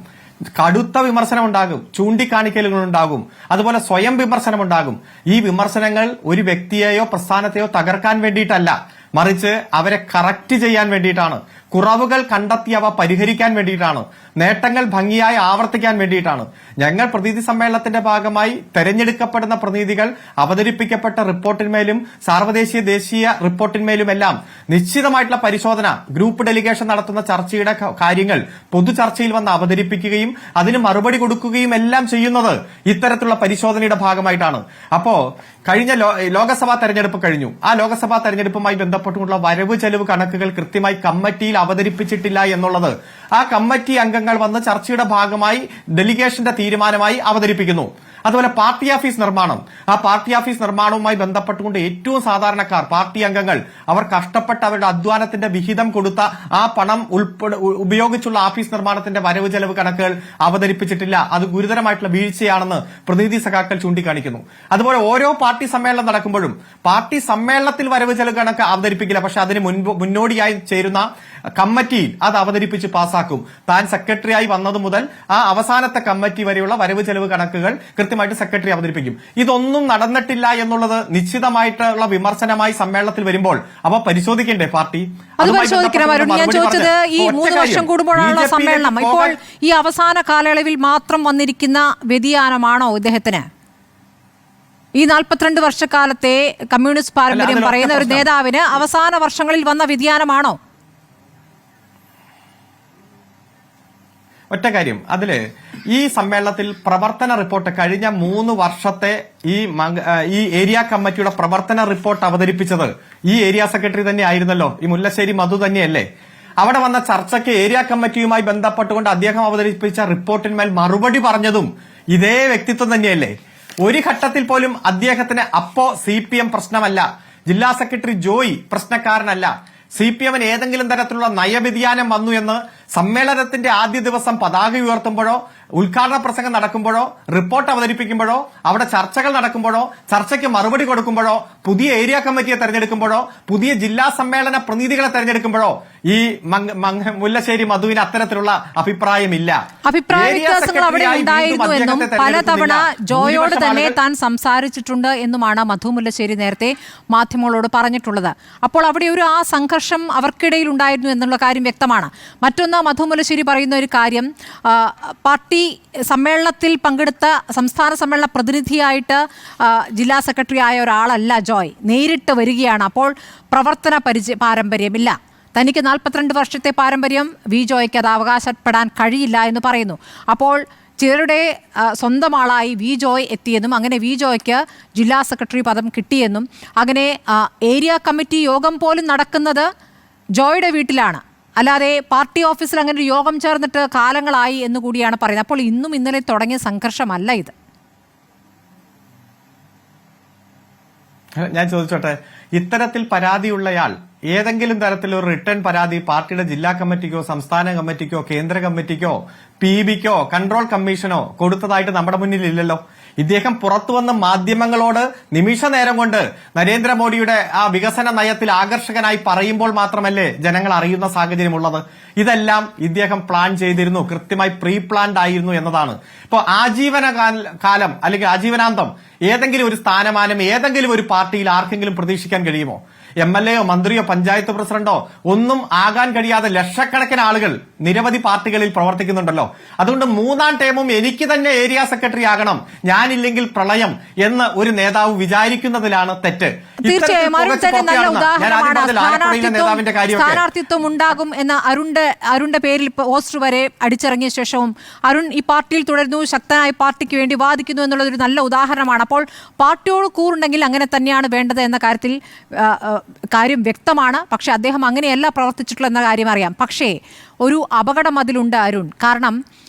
കടുത്ത വിമർശനമുണ്ടാകും, ചൂണ്ടിക്കാണിക്കലുകളുണ്ടാകും, അതുപോലെ സ്വയം വിമർശനമുണ്ടാകും. ഈ വിമർശനങ്ങൾ ഒരു വ്യക്തിയെയോ പ്രസ്ഥാനത്തെയോ തകർക്കാൻ വേണ്ടിയിട്ടല്ല, മറിച്ച് അവരെ കറക്റ്റ് ചെയ്യാൻ വേണ്ടിയിട്ടാണ്, കുറവുകൾ കണ്ടെത്തി അവ പരിഹരിക്കാൻ വേണ്ടിയിട്ടാണ്, നേട്ടങ്ങൾ ഭംഗിയായി ആവർത്തിക്കാൻ വേണ്ടിയിട്ടാണ്. ഞങ്ങൾ പ്രതിനിധി സമ്മേളനത്തിന്റെ ഭാഗമായി തെരഞ്ഞെടുക്കപ്പെടുന്ന പ്രതിനിധികൾ അവതരിപ്പിക്കപ്പെട്ട റിപ്പോർട്ടിന്മേലും സാർവദേശീയ ദേശീയ റിപ്പോർട്ടിന്മേലുമെല്ലാം നിശ്ചിതമായിട്ടുള്ള പരിശോധന, ഗ്രൂപ്പ് ഡെലിഗേഷൻ നടത്തുന്ന ചർച്ചയുടെ കാര്യങ്ങൾ പൊതു ചർച്ചയിൽ വന്ന് അവതരിപ്പിക്കുകയും അതിന് മറുപടി കൊടുക്കുകയും എല്ലാം ചെയ്യുന്നത് ഇത്തരത്തിലുള്ള പരിശോധനയുടെ ഭാഗമായിട്ടാണ്. അപ്പോ കഴിഞ്ഞ ലോക്സഭാ തെരഞ്ഞെടുപ്പ് കഴിഞ്ഞു. ആ ലോക്സഭാ തെരഞ്ഞെടുപ്പുമായി ബന്ധപ്പെട്ടുള്ള വരവ് ചെലവ് കണക്കുകൾ കൃത്യമായി കമ്മിറ്റിയിൽ അവതരിപ്പിച്ചിട്ടില്ല എന്നുള്ളത് ആ കമ്മിറ്റി അംഗങ്ങൾ വന്ന് ചർച്ചയുടെ ഭാഗമായി ഡെലിഗേഷന്റെ തീരുമാനമായി അവതരിപ്പിക്കുന്നു. അതുപോലെ പാർട്ടി ഓഫീസ് നിർമ്മാണം, ആ പാർട്ടി ഓഫീസ് നിർമ്മാണവുമായി ബന്ധപ്പെട്ടുകൊണ്ട് ഏറ്റവും സാധാരണക്കാർ, പാർട്ടി അംഗങ്ങൾ, അവർ കഷ്ടപ്പെട്ട് അവരുടെ അധ്വാനത്തിന്റെ വിഹിതം കൊടുത്ത ആ പണം ഉപയോഗിച്ചുള്ള ഓഫീസ് നിർമ്മാണത്തിന്റെ വരവ് ചെലവ് കണക്കുകൾ അവതരിപ്പിച്ചിട്ടില്ല. അത് ഗുരുതരമായിട്ടുള്ള വീഴ്ചയാണെന്ന് പ്രതിനിധി സഖാക്കൾ ചൂണ്ടിക്കാണിക്കുന്നു. അതുപോലെ ഓരോ പാർട്ടി സമ്മേളനം നടക്കുമ്പോഴും പാർട്ടി സമ്മേളനത്തിൽ വരവ് ചെലവ് കണക്ക് അവതരിപ്പിക്കില്ല, പക്ഷെ അതിന് മുന്നോടിയായി ചേരുന്ന കമ്മിറ്റിയിൽ അത് അവതരിപ്പിച്ച് പാസാക്കും. താൻ സെക്രട്ടറിയായി വന്നതു മുതൽ ആ അവസാനത്തെ കമ്മിറ്റി വരെയുള്ള വരവ് ചെലവ് കണക്കുകൾ കൃത്യമായിട്ട് സെക്രട്ടറി അവതരിപ്പിക്കും. ഇതൊന്നും നടന്നിട്ടില്ല എന്നുള്ളത് നിശ്ചിതമായിട്ടുള്ള വിമർശനമായി സമ്മേളനത്തിൽ വരുമ്പോൾ അവ പരിശോധിക്കേണ്ടേ പാർട്ടി? അത് പരിശോധിക്കണം അരുൺ. ഞാൻ ചോദിച്ചത് ഈ 3 വർഷം കൂടുമ്പോഴാണല്ലോ സമ്മേളനം. ഇപ്പോൾ ഈ അവസാന കാലയളവിൽ മാത്രം വന്നിരിക്കുന്ന വ്യതിയാനമാണോ ഇദ്ദേഹത്തിന്? ഈ 42 വർഷക്കാലത്തെ കമ്മ്യൂണിസ്റ്റ് പാരമ്പര്യം പറയുന്ന ഒരു നേതാവിന് അവസാന വർഷങ്ങളിൽ വന്ന വ്യതിയാനമാണോ? ഒറ്റ കാര്യം, അതില് ഈ സമ്മേളനത്തിൽ പ്രവർത്തന റിപ്പോർട്ട് കഴിഞ്ഞ 3 വർഷത്തെ ഈ ഏരിയ കമ്മിറ്റിയുടെ പ്രവർത്തന റിപ്പോർട്ട് അവതരിപ്പിച്ചത് ഈ ഏരിയ സെക്രട്ടറി തന്നെ ആയിരുന്നല്ലോ, ഈ മുല്ലശ്ശേരി മധു തന്നെയല്ലേ. അവിടെ വന്ന ചർച്ചയ്ക്ക് ഏരിയ കമ്മിറ്റിയുമായി ബന്ധപ്പെട്ടുകൊണ്ട് അദ്ദേഹം അവതരിപ്പിച്ച റിപ്പോർട്ടിന്മേൽ മറുപടി പറഞ്ഞതും ഇതേ വ്യക്തിത്വം തന്നെയല്ലേ. ഒരു ഘട്ടത്തിൽ പോലും അദ്ദേഹത്തിന് അപ്പോ CPM പ്രശ്നമല്ല, ജില്ലാ സെക്രട്ടറി ജോയ് പ്രശ്നക്കാരനല്ല, CPMന് ഏതെങ്കിലും തരത്തിലുള്ള നയവ്യതിയാനം വന്നു എന്ന് സമ്മേളനത്തിന്റെ ആദ്യ ദിവസം പതാക ഉയർത്തുമ്പോഴോ ഉദ്ഘാടന പ്രസംഗം നടക്കുമ്പോഴോ റിപ്പോർട്ട് അവതരിപ്പിക്കുമ്പോഴോ അവിടെ ചർച്ചകൾ നടക്കുമ്പോഴോ ചർച്ചയ്ക്ക് മറുപടി കൊടുക്കുമ്പോഴോ പുതിയ ഏരിയ കമ്മിറ്റിയെ തെരഞ്ഞെടുക്കുമ്പോഴോ പുതിയ ജില്ലാ സമ്മേളന പ്രതിനിധികളെ തെരഞ്ഞെടുക്കുമ്പോഴോ ഈ മുല്ലശ്ശേരി മധുവിന് അത്തരത്തിലുള്ള അഭിപ്രായമില്ല. അഭിപ്രായ വ്യത്യാസങ്ങൾ അവിടെ ഉണ്ടായിരുന്നു എന്നും പലതവണ ജോയോട് തന്നെ താൻ സംസാരിച്ചിട്ടുണ്ട് എന്നുമാണ് മധു മുല്ലശ്ശേരി നേരത്തെ മാധ്യമങ്ങളോട് പറഞ്ഞിട്ടുള്ളത്. അപ്പോൾ അവിടെ ഒരു ആ സംഘർഷം അവർക്കിടയിൽ ഉണ്ടായിരുന്നു എന്നുള്ള കാര്യം വ്യക്തമാണ്. മറ്റൊന്ന്, മധു മുല്ലശ്ശേരി പറയുന്ന ഒരു കാര്യം, പാർട്ടി സമ്മേളനത്തിൽ പങ്കെടുത്ത സംസ്ഥാന സമ്മേളന പ്രതിനിധിയായിട്ട് ജില്ലാ സെക്രട്ടറി ആയ ഒരാളല്ല ജോയ്, നേരിട്ട് വരികയാണ്. അപ്പോൾ പ്രവർത്തന പാരമ്പര്യമില്ല. തനിക്ക് 42 വർഷത്തെ പാരമ്പര്യം വി ജോയ്ക്ക് അത് അവകാശപ്പെടാൻ കഴിയില്ല എന്ന് പറയുന്നു. അപ്പോൾ ചിലരുടെ സ്വന്തം ആളായി വി ജോയ് എത്തിയെന്നും അങ്ങനെ വി ജോയ്ക്ക് ജില്ലാ സെക്രട്ടറി പദം കിട്ടിയെന്നും അങ്ങനെ ഏരിയ കമ്മിറ്റി യോഗം പോലും നടക്കുന്നത് ജോയുടെ വീട്ടിലാണ്, അല്ലാതെ പാർട്ടി ഓഫീസിൽ അങ്ങനെ ഒരു യോഗം ചേർന്നിട്ട് കാലങ്ങളായി എന്ന് കൂടിയാണ് പറയുന്നത്. അപ്പോൾ ഇന്നും ഇന്നലെ തുടങ്ങിയ സംഘർഷമല്ല ഇത്. ഞാൻ ചോദിച്ചോട്ടെ, ഇത്തരത്തിൽ പരാതിയുള്ളയാൾ ഏതെങ്കിലും തരത്തിലൊരു റിട്ടേൺ പരാതി പാർട്ടിയുടെ ജില്ലാ കമ്മിറ്റിക്കോ സംസ്ഥാന കമ്മിറ്റിക്കോ കേന്ദ്ര കമ്മിറ്റിക്കോ PBക്കോ കൺട്രോൾ കമ്മീഷനോ കൊടുത്തതായിട്ട് നമ്മുടെ മുന്നിൽ ഇല്ലല്ലോ. ഇദ്ദേഹം പുറത്തുവന്ന മാധ്യമങ്ങളോട് നിമിഷ നേരം കൊണ്ട് നരേന്ദ്രമോദിയുടെ ആ വികസന നയത്തിൽ ആകർഷകനായി പറയുമ്പോൾ മാത്രമല്ലേ ജനങ്ങൾ അറിയുന്ന സാഹചര്യമുള്ളത്. ഇതെല്ലാം ഇദ്ദേഹം പ്ലാൻ ചെയ്തിരുന്നു, കൃത്യമായി പ്രീ പ്ലാൻഡ് ആയിരുന്നു എന്നതാണ്. ഇപ്പൊ ആജീവന കാലം അല്ലെങ്കിൽ ആജീവനാന്തം ഏതെങ്കിലും ഒരു സ്ഥാനമാനം ഏതെങ്കിലും ഒരു പാർട്ടിയിൽ ആർക്കെങ്കിലും പ്രതീക്ഷിക്കാൻ കഴിയുമോ? MLAയോ മന്ത്രിയോ പഞ്ചായത്ത് പ്രസിഡന്റോ ഒന്നും ആകാൻ കഴിയാതെ ലക്ഷക്കണക്കിന് ആളുകൾ നിരവധി പാർട്ടികളിൽ പ്രവർത്തിക്കുന്നുണ്ടല്ലോ. അതുകൊണ്ട് 3ാം ടേമും എനിക്ക് തന്നെ ഏരിയ സെക്രട്ടറി ആകണം, ഞാനില്ലെങ്കിൽ പ്രളയം എന്ന് ഒരു നേതാവ് വിചാരിക്കുന്നതിലാണ് തെറ്റ്. തീർച്ചയായും സ്ഥാനാർത്ഥിത്വം ഉണ്ടാകും എന്ന അരുണിന്റെ പേരിൽ പോസ്റ്റർ വരെ അടിച്ചിറങ്ങിയ ശേഷവും അരുൺ ഈ പാർട്ടിയിൽ തുടരുന്നു, ശക്തനായി പാർട്ടിക്ക് വേണ്ടി വാദിക്കുന്നു എന്നുള്ളതൊരു നല്ല ഉദാഹരണമാണ്. അപ്പോൾ പാർട്ടിയോട് കൂറുണ്ടെങ്കിൽ അങ്ങനെ തന്നെയാണ് വേണ്ടത് എന്ന കാര്യം വ്യക്തമാണ്. പക്ഷെ അദ്ദേഹം അങ്ങനെയല്ല പ്രവർത്തിച്ചിട്ടുള്ള എന്ന കാര്യം അറിയാം. പക്ഷേ ഒരു അപകടം അതിലുണ്ട് അരുൺ. കാരണം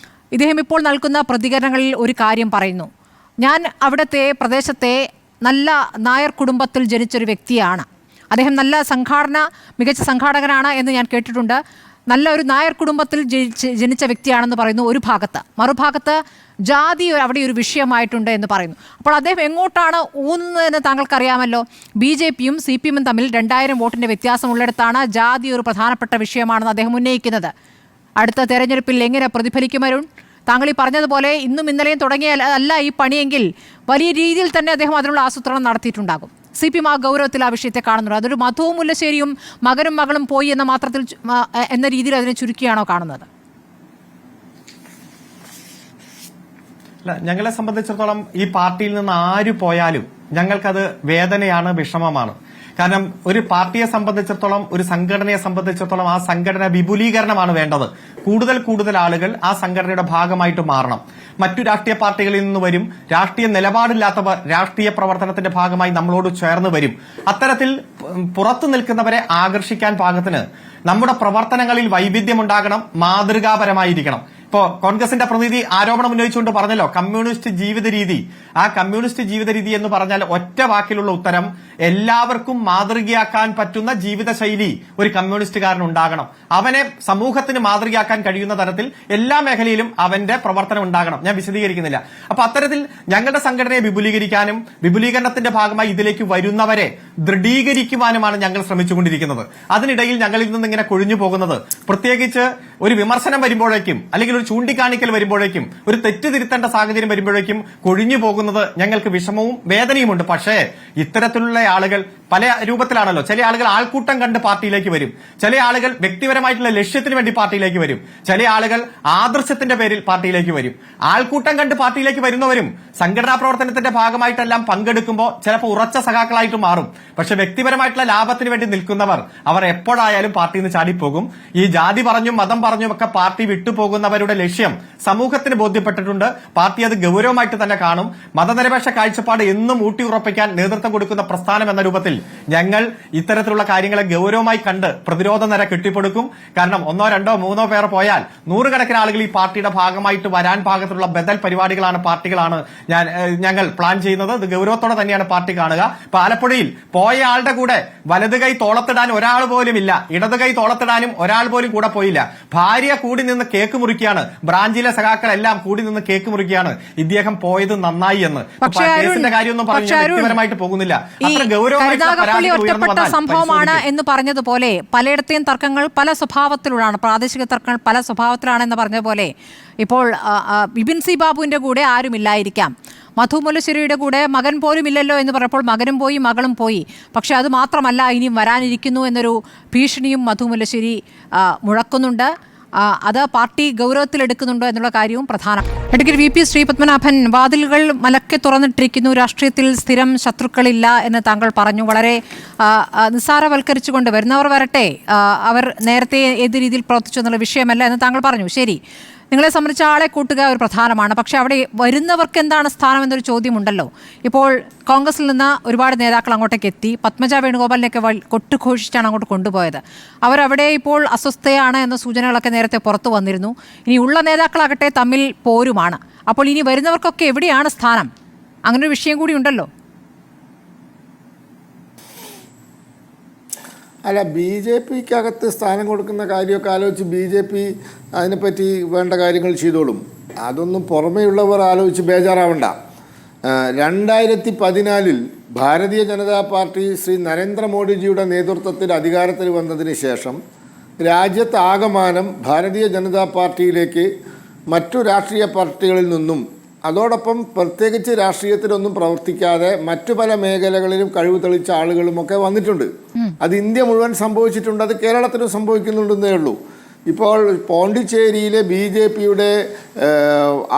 ഇദ്ദേഹം ഇപ്പോൾ നൽകുന്ന പ്രതികരണങ്ങളിൽ ഒരു കാര്യം പറയുന്നു, ഞാൻ അവിടുത്തെ പ്രദേശത്തെ നല്ല നായർ കുടുംബത്തിൽ ജനിച്ചൊരു വ്യക്തിയാണ്, അദ്ദേഹം നല്ല മികച്ച സംഘാടകനാണ് എന്ന് ഞാൻ കേട്ടിട്ടുണ്ട്, നല്ല ഒരു നായർ കുടുംബത്തിൽ ജനിച്ച വ്യക്തിയാണെന്ന് പറയുന്നു ഒരു ഭാഗത്ത്. മറുഭാഗത്ത് ജാതി അവിടെ ഒരു വിഷയമായിട്ടുണ്ട് എന്ന് പറയുന്നു. അപ്പോൾ അദ്ദേഹം എങ്ങോട്ടാണ് ഊന്നുന്നതെന്ന് താങ്കൾക്കറിയാമല്ലോ. BJPയും CPMും തമ്മിൽ 2000 വോട്ടിൻ്റെ വ്യത്യാസമുള്ളിടത്താണ് ജാതി ഒരു പ്രധാനപ്പെട്ട വിഷയമാണെന്ന് അദ്ദേഹം ഉന്നയിക്കുന്നത്. അടുത്ത തെരഞ്ഞെടുപ്പിൽ എങ്ങനെ പ്രതിഫലിക്കും അരുൺ? താങ്കൾ ഈ പറഞ്ഞതുപോലെ ഇന്നും ഇന്നലെയും തുടങ്ങിയ അല്ല ഈ പണിയെങ്കിൽ വലിയ രീതിയിൽ തന്നെ അദ്ദേഹം അതിനുള്ള ആസൂത്രണം നടത്തിയിട്ടുണ്ടാകും. CPM ആ ഗൗരവത്തിൽ ആ വിഷയത്തെ കാണുന്നുണ്ട്. അതൊരു മധു മുല്ലശ്ശേരിയും മകനും മകളും പോയി എന്ന രീതിയിൽ അതിനെ ചുരുക്കിയാണോ കാണുന്നത്? അല്ല, ഞങ്ങളെ സംബന്ധിച്ചിടത്തോളം ഈ പാർട്ടിയിൽ നിന്ന് ആര് പോയാലും ഞങ്ങൾക്കത് വേദനയാണ്, വിഷമമാണ്. കാരണം ഒരു പാർട്ടിയെ സംബന്ധിച്ചിടത്തോളം, ഒരു സംഘടനയെ സംബന്ധിച്ചിടത്തോളം ആ സംഘടന വിപുലീകരണമാണ് വേണ്ടത്. കൂടുതൽ ആളുകൾ ആ സംഘടനയുടെ ഭാഗമായിട്ട് മാറണം. മറ്റു രാഷ്ട്രീയ പാർട്ടികളിൽ നിന്ന് വരും, രാഷ്ട്രീയ നിലപാടില്ലാത്തവർ രാഷ്ട്രീയ പ്രവർത്തനത്തിന്റെ ഭാഗമായി നമ്മളോട് ചേർന്ന് വരും. അത്തരത്തിൽ പുറത്തു നിൽക്കുന്നവരെ ആകർഷിക്കാൻ പാകത്തിന് നമ്മുടെ പ്രവർത്തനങ്ങളിൽ വൈവിധ്യമുണ്ടാകണം, മാതൃകാപരമായിരിക്കണം. ഇപ്പോ കോൺഗ്രസിന്റെ പ്രതിനിധി ആരോപണം ഉന്നയിച്ചുകൊണ്ട് പറഞ്ഞല്ലോ കമ്മ്യൂണിസ്റ്റ് ജീവിത രീതി. ആ കമ്മ്യൂണിസ്റ്റ് ജീവിത രീതി എന്ന് പറഞ്ഞാൽ ഒറ്റ വാക്കിലുള്ള ഉത്തരം, എല്ലാവർക്കും മാതൃകയാക്കാൻ പറ്റുന്ന ജീവിതശൈലി ഒരു കമ്മ്യൂണിസ്റ്റുകാരൻ ഉണ്ടാകണം. അവനെ സമൂഹത്തിന് മാതൃകയാക്കാൻ കഴിയുന്ന തരത്തിൽ എല്ലാ മേഖലയിലും അവന്റെ പ്രവർത്തനം ഉണ്ടാകണം. ഞാൻ വിശദീകരിക്കുന്നില്ല. അപ്പൊ അത്തരത്തിൽ ഞങ്ങളുടെ സംഘടനയെ വിപുലീകരിക്കാനും വിപുലീകരണത്തിന്റെ ഭാഗമായി ഇതിലേക്ക് വരുന്നവരെ ദൃഢീകരിക്കുവാനുമാണ് ഞങ്ങൾ ശ്രമിച്ചുകൊണ്ടിരിക്കുന്നത്. അതിനിടയിൽ ഞങ്ങളിൽ നിന്ന് ഇങ്ങനെ കൊഴിഞ്ഞു പോകുന്നത്, പ്രത്യേകിച്ച് ഒരു വിമർശനം വരുമ്പോഴേക്കും അല്ലെങ്കിൽ ഒരു ചൂണ്ടിക്കാണിക്കൽ വരുമ്പോഴേക്കും, ഒരു തെറ്റ് തിരുത്തേണ്ട സാഹചര്യം വരുമ്പോഴേക്കും കൊഴിഞ്ഞു പോകുന്നത് ഞങ്ങൾക്ക് വിഷമവും വേദനയുമുണ്ട്. പക്ഷേ ഇത്തരത്തിലുള്ള ആളുകൾ പല രൂപത്തിലാണല്ലോ. ചില ആളുകൾ ആൾക്കൂട്ടം കണ്ട് പാർട്ടിയിലേക്ക് വരും, ചില ആളുകൾ വ്യക്തിപരമായിട്ടുള്ള ലക്ഷ്യത്തിന് വേണ്ടി പാർട്ടിയിലേക്ക് വരും, ചില ആളുകൾ ആദർശത്തിന്റെ പേരിൽ പാർട്ടിയിലേക്ക് വരും. ആൾക്കൂട്ടം കണ്ട് പാർട്ടിയിലേക്ക് വരുന്നവരും സംഘടനാ പ്രവർത്തനത്തിന്റെ ഭാഗമായിട്ടെല്ലാം പങ്കെടുക്കുമ്പോൾ ചിലപ്പോൾ ഉറച്ച സഖാക്കളായിട്ട് മാറും. പക്ഷെ വ്യക്തിപരമായിട്ടുള്ള ലാഭത്തിന് വേണ്ടി നിൽക്കുന്നവർ അവർ എപ്പോഴായാലും പാർട്ടിയിൽ നിന്ന് ചാടിപ്പോകും. ഈ ജാതി പറഞ്ഞും മതം പറഞ്ഞും ഒക്കെ പാർട്ടി വിട്ടുപോകുന്നവരുടെ ലക്ഷ്യം സമൂഹത്തിന് ബോധ്യപ്പെട്ടിട്ടുണ്ട്. പാർട്ടി അത് ഗൗരവമായിട്ട് തന്നെ കാണും. മതനിരപേക്ഷ കാഴ്ചപ്പാട് എന്നും ഊട്ടിയുറപ്പിക്കാൻ നേതൃത്വം കൊടുക്കുന്ന പ്രസ്ഥാനം എന്ന രൂപത്തിൽ ഞങ്ങൾ ഇത്തരത്തിലുള്ള കാര്യങ്ങളെ ഗൗരവമായി കണ്ട് പ്രതിരോധ നിര കെട്ടിപ്പടുക്കും. കാരണം 1, 2, 3 പേർ പോയാൽ നൂറുകണക്കിന് ആളുകൾ ഈ പാർട്ടിയുടെ ഭാഗമായിട്ട് വരാൻ പാകത്തിലുള്ള ബദൽ പരിപാടികളാണ്, പാർട്ടികളാണ് ഞങ്ങൾ പ്ലാൻ ചെയ്യുന്നത്. ഇത് ഗൗരവത്തോടെ തന്നെയാണ് പാർട്ടി കാണുക. ഇപ്പൊ ആലപ്പുഴയിൽ പോയ ആളുടെ കൂടെ വലത് കൈ തോളത്തിടാൻ ഒരാൾ പോലും ഇല്ല, ഇടത് കൈ തോളത്തിടാനും ഒരാൾ പോലും കൂടെ പോയില്ല. ഭാര്യ കൂടി നിന്ന് കേക്ക് മുറിക്കുകയാണ്, ബ്രാഞ്ചിലെ സഖാക്കളെല്ലാം കൂടി നിന്ന് കേക്ക് മുറിക്കുകയാണ്. ഇദ്ദേഹം പോയത് നന്നായി എന്ന്. കേസിന്റെ കാര്യമൊന്നും പറഞ്ഞു വ്യക്തിപരമായിട്ട് പോകുന്നില്ല. അത്ര കരുനാഗപ്പള്ളി ഒറ്റപ്പെട്ട സംഭവമാണ് എന്ന് പറഞ്ഞതുപോലെ പലയിടത്തെയും തർക്കങ്ങൾ പല സ്വഭാവത്തിലുള്ളതാണ്, പ്രാദേശിക തർക്കങ്ങൾ പല സ്വഭാവത്തിലാണെന്ന് പറഞ്ഞ പോലെ ഇപ്പോൾ ബിപിൻ സി ബാബുവിന്റെ കൂടെ ആരുമില്ലായിരിക്കാം, മധു മുല്ലശ്ശേരിയുടെ കൂടെ മകൻ പോലും ഇല്ലല്ലോ എന്ന് പറഞ്ഞപ്പോൾ മകനും പോയി മകളും പോയി. പക്ഷെ അത് മാത്രമല്ല, ഇനിയും വരാനിരിക്കുന്നു എന്നൊരു ഭീഷണിയും മധു മുല്ലശ്ശേരി മുഴക്കുന്നുണ്ട്. അത് പാർട്ടി ഗൗരവത്തിലെടുക്കുന്നുണ്ടോ എന്നുള്ള കാര്യവും പ്രധാനം. ഇടയ്ക്ക് VP ശ്രീപത്മനാഭൻ, വാതിലുകൾ മലക്കെ തുറന്നിട്ടിരിക്കുന്നു, രാഷ്ട്രീയത്തിൽ സ്ഥിരം ശത്രുക്കളില്ല എന്ന് താങ്കൾ പറഞ്ഞു. വളരെ നിസ്സാരവൽക്കരിച്ചുകൊണ്ട് വരുന്നവർ വരട്ടെ, അവർ നേരത്തെ ഏത് രീതിയിൽ പ്രവർത്തിച്ചു എന്നുള്ള വിഷയമല്ല എന്ന് താങ്കൾ പറഞ്ഞു. ശരി, നിങ്ങളെ സംബന്ധിച്ച ആളെ കൂട്ടുക ഒരു പ്രധാനമാണ്. പക്ഷേ അവിടെ വരുന്നവർക്ക് എന്താണ് സ്ഥാനം എന്നൊരു ചോദ്യമുണ്ടല്ലോ. ഇപ്പോൾ കോൺഗ്രസിൽ നിന്ന് ഒരുപാട് നേതാക്കൾ അങ്ങോട്ടേക്ക് എത്തി. പത്മജ വേണുഗോപാലിനെയൊക്കെ കൊട്ടുഘോഷിച്ചാണ് അങ്ങോട്ട് കൊണ്ടുപോയത്. അവരവിടെ ഇപ്പോൾ അസ്വസ്ഥയാണ് എന്ന സൂചനകളൊക്കെ നേരത്തെ പുറത്തു വന്നിരുന്നു. ഇനി ഉള്ള നേതാക്കളാകട്ടെ തമ്മിൽ പോരുമാണ്. അപ്പോൾ ഇനി വരുന്നവർക്കൊക്കെ എവിടെയാണ് സ്ഥാനം? അങ്ങനൊരു വിഷയം കൂടി ഉണ്ടല്ലോ. അല്ല, BJPക്കകത്ത് സ്ഥാനം കൊടുക്കുന്ന കാര്യമൊക്കെ ആലോചിച്ച് BJP അതിനെപ്പറ്റി വേണ്ട കാര്യങ്ങൾ ചെയ്തോളും. അതൊന്നും പുറമേയുള്ളവർ ആലോചിച്ച് ബേജാറാവണ്ട. 2014 ഭാരതീയ ജനതാ പാർട്ടി ശ്രീ നരേന്ദ്രമോദിജിയുടെ നേതൃത്വത്തിൽ അധികാരത്തിൽ വന്നതിന് ശേഷം രാജ്യത്താകമാനം ഭാരതീയ ജനതാ പാർട്ടിയിലേക്ക് മറ്റു രാഷ്ട്രീയ പാർട്ടികളിൽ നിന്നും, അതോടൊപ്പം പ്രത്യേകിച്ച് രാഷ്ട്രീയത്തിലൊന്നും പ്രവർത്തിക്കാതെ മറ്റു പല മേഖലകളിലും കഴിവ് തെളിച്ച ആളുകളുമൊക്കെ വന്നിട്ടുണ്ട്. അത് ഇന്ത്യ മുഴുവൻ സംഭവിച്ചിട്ടുണ്ട്, അത് കേരളത്തിലും സംഭവിക്കുന്നുണ്ടെന്നേ ഉള്ളൂ. ഇപ്പോൾ പോണ്ടിച്ചേരിയിലെ BJPയുടെ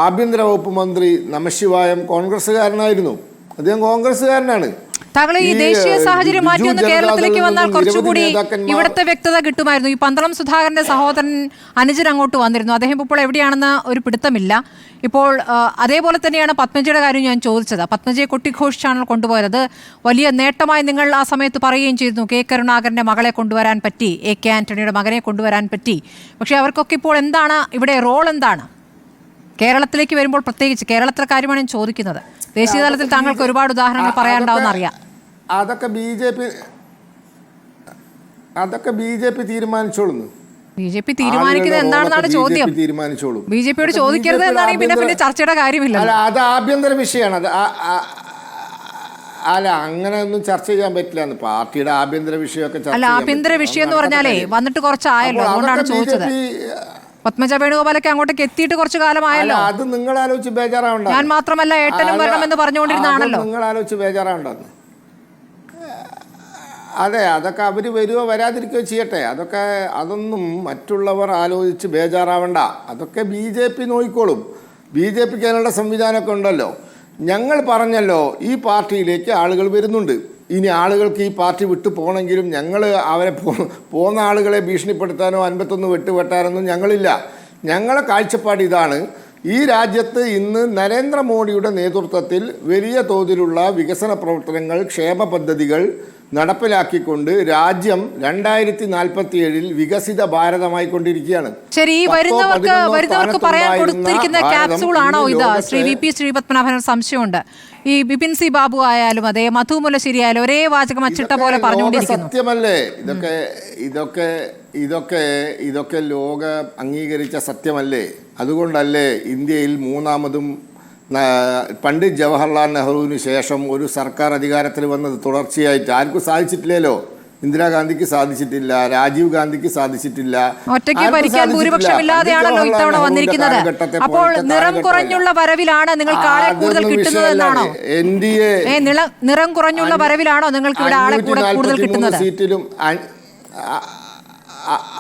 ആഭ്യന്തര വകുപ്പ് മന്ത്രി നമശിവായം കോൺഗ്രസ്സുകാരനായിരുന്നു. അദ്ദേഹം കോൺഗ്രസ്സുകാരനാണ്. താങ്കൾ ഈ ദേശീയ സാഹചര്യം മാറ്റി ഒന്ന് കേരളത്തിലേക്ക് വന്നാൽ കുറച്ചുകൂടി ഇവിടുത്തെ വ്യക്തത കിട്ടുമായിരുന്നു. ഈ പന്തളം സുധാകരന്റെ സഹോദരൻ അനുജൻ അങ്ങോട്ട് വന്നിരുന്നു. അദ്ദേഹം ഇപ്പോൾ എവിടെയാണെന്ന് ഒരു പിടുത്തമില്ല. ഇപ്പോൾ അതേപോലെ തന്നെയാണ് പത്മജയുടെ കാര്യം ഞാൻ ചോദിച്ചത്. പത്മജയെ കൊട്ടിഘോഷിച്ചാണ് കൊണ്ടുപോയത്. അത് വലിയ നേട്ടമായി നിങ്ങൾ ആ സമയത്ത് പറയുകയും ചെയ്തിരുന്നു. കെ കരുണാകരന്റെ മകളെ കൊണ്ടുവരാൻ പറ്റി, AK ആന്റണിയുടെ മകനെ കൊണ്ടുവരാൻ പറ്റി. പക്ഷേ അവർക്കൊക്കെ ഇപ്പോൾ എന്താണ് ഇവിടെ റോൾ? എന്താണ് കേരളത്തിലേക്ക് വരുമ്പോൾ? പ്രത്യേകിച്ച് കേരളത്തിലെ കാര്യമാണ് ഞാൻ ചോദിക്കുന്നത്. ദേശീയ തലത്തിൽ താങ്കൾക്ക് ഒരുപാട് ഉദാഹരണങ്ങൾ പറയാനുണ്ടാവുമെന്ന് അറിയാം. അതൊക്കെ BJP തീരുമാനിച്ചോളുന്നു. BJP തീരുമാനിക്കുന്നത് എന്താണെന്നാണ് ചോദ്യം. BJPയോട് ചോദിക്കരുത് എന്നാണെങ്കിൽ പിന്നെ ചർച്ചയുടെ കാര്യമില്ല. അല്ല, അത് ആഭ്യന്തര വിഷയമാണ്. അല്ല, അങ്ങനെ ഒന്നും ചർച്ച ചെയ്യാൻ പറ്റില്ല. പാർട്ടിയുടെ ആഭ്യന്തര വിഷയമൊക്കെ അല്ല, ആഭ്യന്തര വിഷയം എന്ന് പറഞ്ഞാലേ വന്നിട്ട് കുറച്ചായല്ലോ, അതുകൊണ്ടാണ് ചോദിച്ചത്. പത്മജ വേണുഗോപാലൊക്കെ അങ്ങോട്ടേക്ക് എത്തിയിട്ട് കുറച്ചു കാലമായല്ലോ. അത് നിങ്ങൾ ആലോചിച്ച് ബേജാറാവണ്ട. ഞാൻ മാത്രമല്ല, ഏട്ടനും വരണമെന്ന് പറഞ്ഞുകൊണ്ടിരുന്നാണല്ലോ. നിങ്ങൾ ആലോചിച്ച് ബേജാറാവണ്ടെന്ന്. അതെ, അതൊക്കെ അവർ വരുവോ വരാതിരിക്കുകയോ ചെയ്യട്ടെ. അതൊന്നും മറ്റുള്ളവർ ആലോചിച്ച് ബേജാറാവണ്ട. അതൊക്കെ BJP നോക്കിക്കോളും. BJPക്ക് അതിനുള്ള സംവിധാനമൊക്കെ ഉണ്ടല്ലോ. ഞങ്ങൾ പറഞ്ഞല്ലോ, ഈ പാർട്ടിയിലേക്ക് ആളുകൾ വരുന്നുണ്ട്. ഇനി ആളുകൾക്ക് ഈ പാർട്ടി വിട്ടു പോകണമെങ്കിലും ഞങ്ങൾ അവരെ പോകുന്ന ആളുകളെ ഭീഷണിപ്പെടുത്താനോ 51 വെട്ടുവെട്ടാനൊന്നും ഞങ്ങളില്ല. ഞങ്ങളെ കാഴ്ചപ്പാട് ഇതാണ്. ഈ രാജ്യത്ത് ഇന്ന് നരേന്ദ്രമോദിയുടെ നേതൃത്വത്തിൽ വലിയ തോതിലുള്ള വികസന പ്രവർത്തനങ്ങൾ, ക്ഷേമ പദ്ധതികൾ നടപ്പിലാക്കിക്കൊണ്ട് രാജ്യം 2047 വികസിത ഭാരതമായി കൊണ്ടിരിക്കുകയാണ്. ശരി, വരുന്നവർക്ക് പറയാൻ കൊടുത്തിരിക്കുന്ന ക്യാപ്സൂൾ ആണോ ഇത്? ശ്രീ വി പി ശ്രീപത്മനാഭൻ സംശയമുണ്ട്. ഈ ബിപിൻ സി ബാബു ആയാലും അതെ, മധു മുല്ലശ്ശേരി ആയാലും ഒരേ വാചകം അച്ചിട്ട പോലെ പറഞ്ഞുകൊണ്ടിരിക്കുന്നു. സത്യമല്ലേ ഇതൊക്കെ ലോക അംഗീകരിച്ച സത്യമല്ലേ? അതുകൊണ്ടല്ലേ ഇന്ത്യയിൽ മൂന്നാമതും പണ്ഡിറ്റ് ജവഹർലാൽ നെഹ്റുവിന് ശേഷം ഒരു സർക്കാർ അധികാരത്തിൽ വന്നത് തുടർച്ചയായിട്ട് ആർക്കും സാധിച്ചിട്ടില്ലല്ലോ. ഇന്ദിരാഗാന്ധിക്ക് സാധിച്ചിട്ടില്ല, രാജീവ് ഗാന്ധിക്ക് സാധിച്ചിട്ടില്ല. ഒറ്റയ്ക്ക് ഭരിക്കാൻ ഭൂരിപക്ഷമില്ലാതെയാണല്ലോ ഇത്തവണ വന്നിരിക്കുന്നത്. അപ്പോൾ നിറം കുറഞ്ഞുള്ള വരവിലാണ് നിങ്ങൾക്ക് ആളെ കൂടുതൽ കിട്ടുന്നത് എന്നാണോ? നിറം കുറഞ്ഞുള്ള വരവിലാണോ നിങ്ങൾക്ക് ഇവിടെ ആളെ കൂടുതൽ കിട്ടുന്നത്? സീറ്റിലും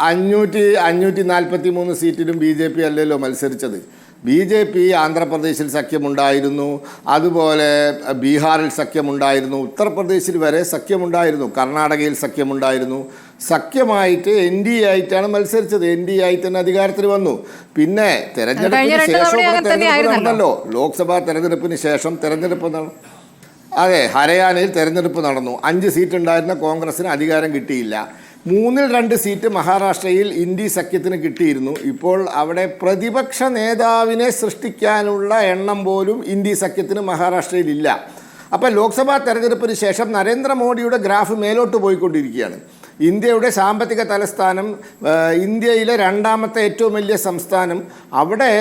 543 സീറ്റിലും BJP അല്ലല്ലോ മത്സരിച്ചത്. BJP ആന്ധ്രാപ്രദേശിൽ സഖ്യമുണ്ടായിരുന്നു, അതുപോലെ ബീഹാറിൽ സഖ്യമുണ്ടായിരുന്നു, ഉത്തർപ്രദേശിൽ വരെ സഖ്യമുണ്ടായിരുന്നു, കർണാടകയിൽ സഖ്യമുണ്ടായിരുന്നു. സഖ്യമായിട്ട് NDA ആയിട്ടാണ് മത്സരിച്ചത്. NDA ആയിട്ട് തന്നെ അധികാരത്തിൽ വന്നു. പിന്നെ തെരഞ്ഞെടുപ്പിന് ശേഷം നടന്നല്ലോ, ലോക്സഭാ തെരഞ്ഞെടുപ്പിന് ശേഷം തെരഞ്ഞെടുപ്പ് അതെ, ഹരിയാനയിൽ തെരഞ്ഞെടുപ്പ് നടന്നു. 5 സീറ്റ് ഉണ്ടായിരുന്ന കോൺഗ്രസിന് അധികാരം കിട്ടിയില്ല. 3-2 സീറ്റ് മഹാരാഷ്ട്രയിൽ ഇന്ത്യ സഖ്യത്തിന് കിട്ടിയിരുന്നു. ഇപ്പോൾ അവിടെ പ്രതിപക്ഷ നേതാവിനെ സൃഷ്ടിക്കാനുള്ള എണ്ണം പോലും ഇന്ത്യ സഖ്യത്തിന് മഹാരാഷ്ട്രയിൽ ഇല്ല. അപ്പോൾ ലോക്സഭാ തെരഞ്ഞെടുപ്പിന് ശേഷം നരേന്ദ്രമോദിയുടെ ഗ്രാഫ് മേലോട്ട് പോയിക്കൊണ്ടിരിക്കുകയാണ്. ഇന്ത്യയുടെ സാമ്പത്തിക തലസ്ഥാനം, ഇന്ത്യയിലെ 2ാമത്തെ ഏറ്റവും വലിയ സംസ്ഥാനം, അവിടെ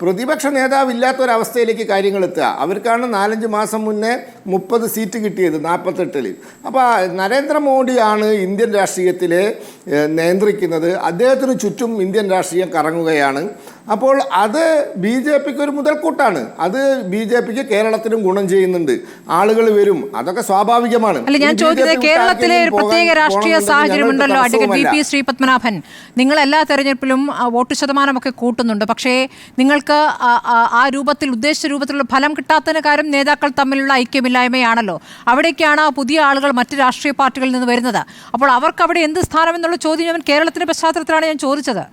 പ്രതിപക്ഷ നേതാവില്ലാത്തൊരവസ്ഥയിലേക്ക് കാര്യങ്ങൾ എത്തുക. അവർക്കാണ് 4-5 മാസം മുന്നേ 30 സീറ്റ് കിട്ടിയത് 48-ൽ. അപ്പോൾ നരേന്ദ്രമോദിയാണ് ഇന്ത്യൻ രാഷ്ട്രീയത്തിലെ നിയന്ത്രിക്കുന്നത്. അദ്ദേഹത്തിന് ചുറ്റും ഇന്ത്യൻ രാഷ്ട്രീയം കറങ്ങുകയാണ്. അപ്പോൾ അത് BJPക്ക് ഒരു മുതൽക്കൂട്ടാണ്. അത് BJPക്ക് കേരളത്തിനും ഗുണം ചെയ്യുന്നുണ്ട്. ആളുകൾ വരും, അതൊക്കെ സ്വാഭാവികമാണ്. അല്ല, ഞാൻ ചോദിക്കുന്നത് കേരളത്തിലെ ഒരു പ്രത്യേക രാഷ്ട്രീയ സാഹചര്യമുണ്ടല്ലോ. അഡ്വക്കേറ്റ് വി പി ശ്രീപത്മനാഭൻ, നിങ്ങൾ എല്ലാ തെരഞ്ഞെടുപ്പിലും വോട്ട് ശതമാനമൊക്കെ കൂട്ടുന്നുണ്ട്. പക്ഷേ നിങ്ങൾക്ക് ആ രൂപത്തിൽ, ഉദ്ദേശിച്ച രൂപത്തിലുള്ള ഫലം കിട്ടാത്തതിന് കാര്യം നേതാക്കൾ തമ്മിലുള്ള ഐക്യമില്ലായ്മയാണല്ലോ. അവിടേക്കാണ് പുതിയ ആളുകൾ മറ്റ് രാഷ്ട്രീയ പാർട്ടികളിൽ നിന്ന് വരുന്നത്. അപ്പോൾ അവർക്ക് അവിടെ എന്ത് സ്ഥാനം എന്നുള്ള ചോദ്യം ഞാൻ കേരളത്തിന്റെ പശ്ചാത്തലത്തിലാണ് ഞാൻ ചോദിച്ചത്.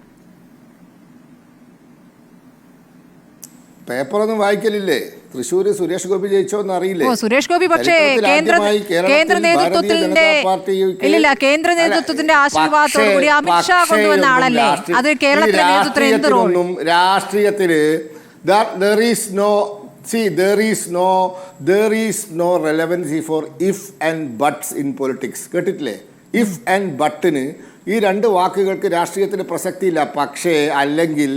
പേപ്പറൊന്നും വായിക്കലില്ലേ? തൃശ്ശൂർ സുരേഷ് ഗോപി ജയിച്ചോന്ന് അറിയില്ലേ? സുരേഷ് ഗോപി പക്ഷേ കേന്ദ്ര നേതൃത്വത്തിന്റെ ആശീർവാദത്തോടുകൂടി അമിത്ഷാ കൊണ്ടുവന്ന ആളല്ലേ. അത് കേരളത്തിലെ നേതൃത്വത്തിന് എന്ത് റോൾ? രാഷ്ട്രീയത്തില് there is no relevancy for if and buts in politics. കേട്ടിട്ടില്ലേ? ഇഫ് ആൻഡ് ബട്ടിന് ഈ 2 വാക്കുകൾക്ക് രാഷ്ട്രീയത്തിൽ പ്രസക്തിയില്ല. പക്ഷേ അല്ലെങ്കിൽ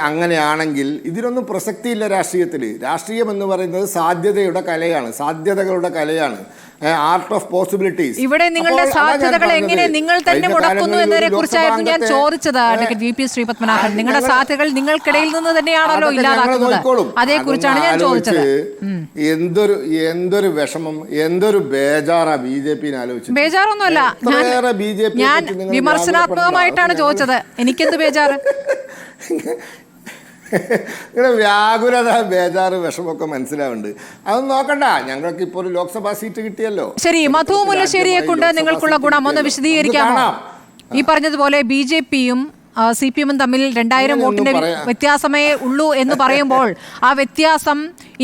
അങ്ങനെയാണെങ്കിൽ ഇതിനൊന്നും പ്രസക്തിയില്ല രാഷ്ട്രീയത്തിൽ. രാഷ്ട്രീയം എന്ന് പറയുന്നത് സാധ്യതകളുടെ കലയാണ്. Art of possibilities. ഇവിടെ നിങ്ങളുടെ സാധ്യതകൾ എങ്ങനെ നിങ്ങൾ തന്നെ മുടക്കുന്നു എന്നതിനെ കുറിച്ചായിരുന്നു ഞാൻ ചോദിച്ചത്. വി പി ശ്രീപത്മനാഭൻ, നിങ്ങളുടെ സാധ്യതകൾ നിങ്ങൾക്കിടയിൽ നിന്ന് തന്നെയാണല്ലോ ഇല്ലാതാക്കുന്നത്. അതേക്കുറിച്ചാണ് ഞാൻ ചോദിച്ചത്. എന്തൊരു വിഷമം, എന്തൊരു ബേജാറാ BJPനെ ആലോചിച്ചു. ബേജാറൊന്നുമല്ല, ഞാൻ വിമർശനാത്മകമായിട്ടാണ് ചോദിച്ചത്. എനിക്കെന്ത് ബേജാറ്? ഇങ്ങനെ വ്യാകുലത, ബേജാറ്, വിഷമൊക്കെ മനസ്സിലാവുന്നുണ്ട്. അതൊന്നും നോക്കണ്ട, ഞങ്ങൾക്ക് ഇപ്പോൾ ഒരു ലോക്സഭാ സീറ്റ് കിട്ടിയല്ലോ. ശരി, മധു മുല്ലശ്ശേരിയെ കൊണ്ട് നിങ്ങൾക്കുള്ള ഗുണം ഒന്ന് വിശദീകരിക്കാമോ? ഈ പറഞ്ഞതുപോലെ BJPയും CPM-ഉം തമ്മിൽ 2000 വോട്ടിന്റെ വ്യത്യാസമേ ഉള്ളൂ എന്ന് പറയുമ്പോൾ ആ വ്യത്യാസം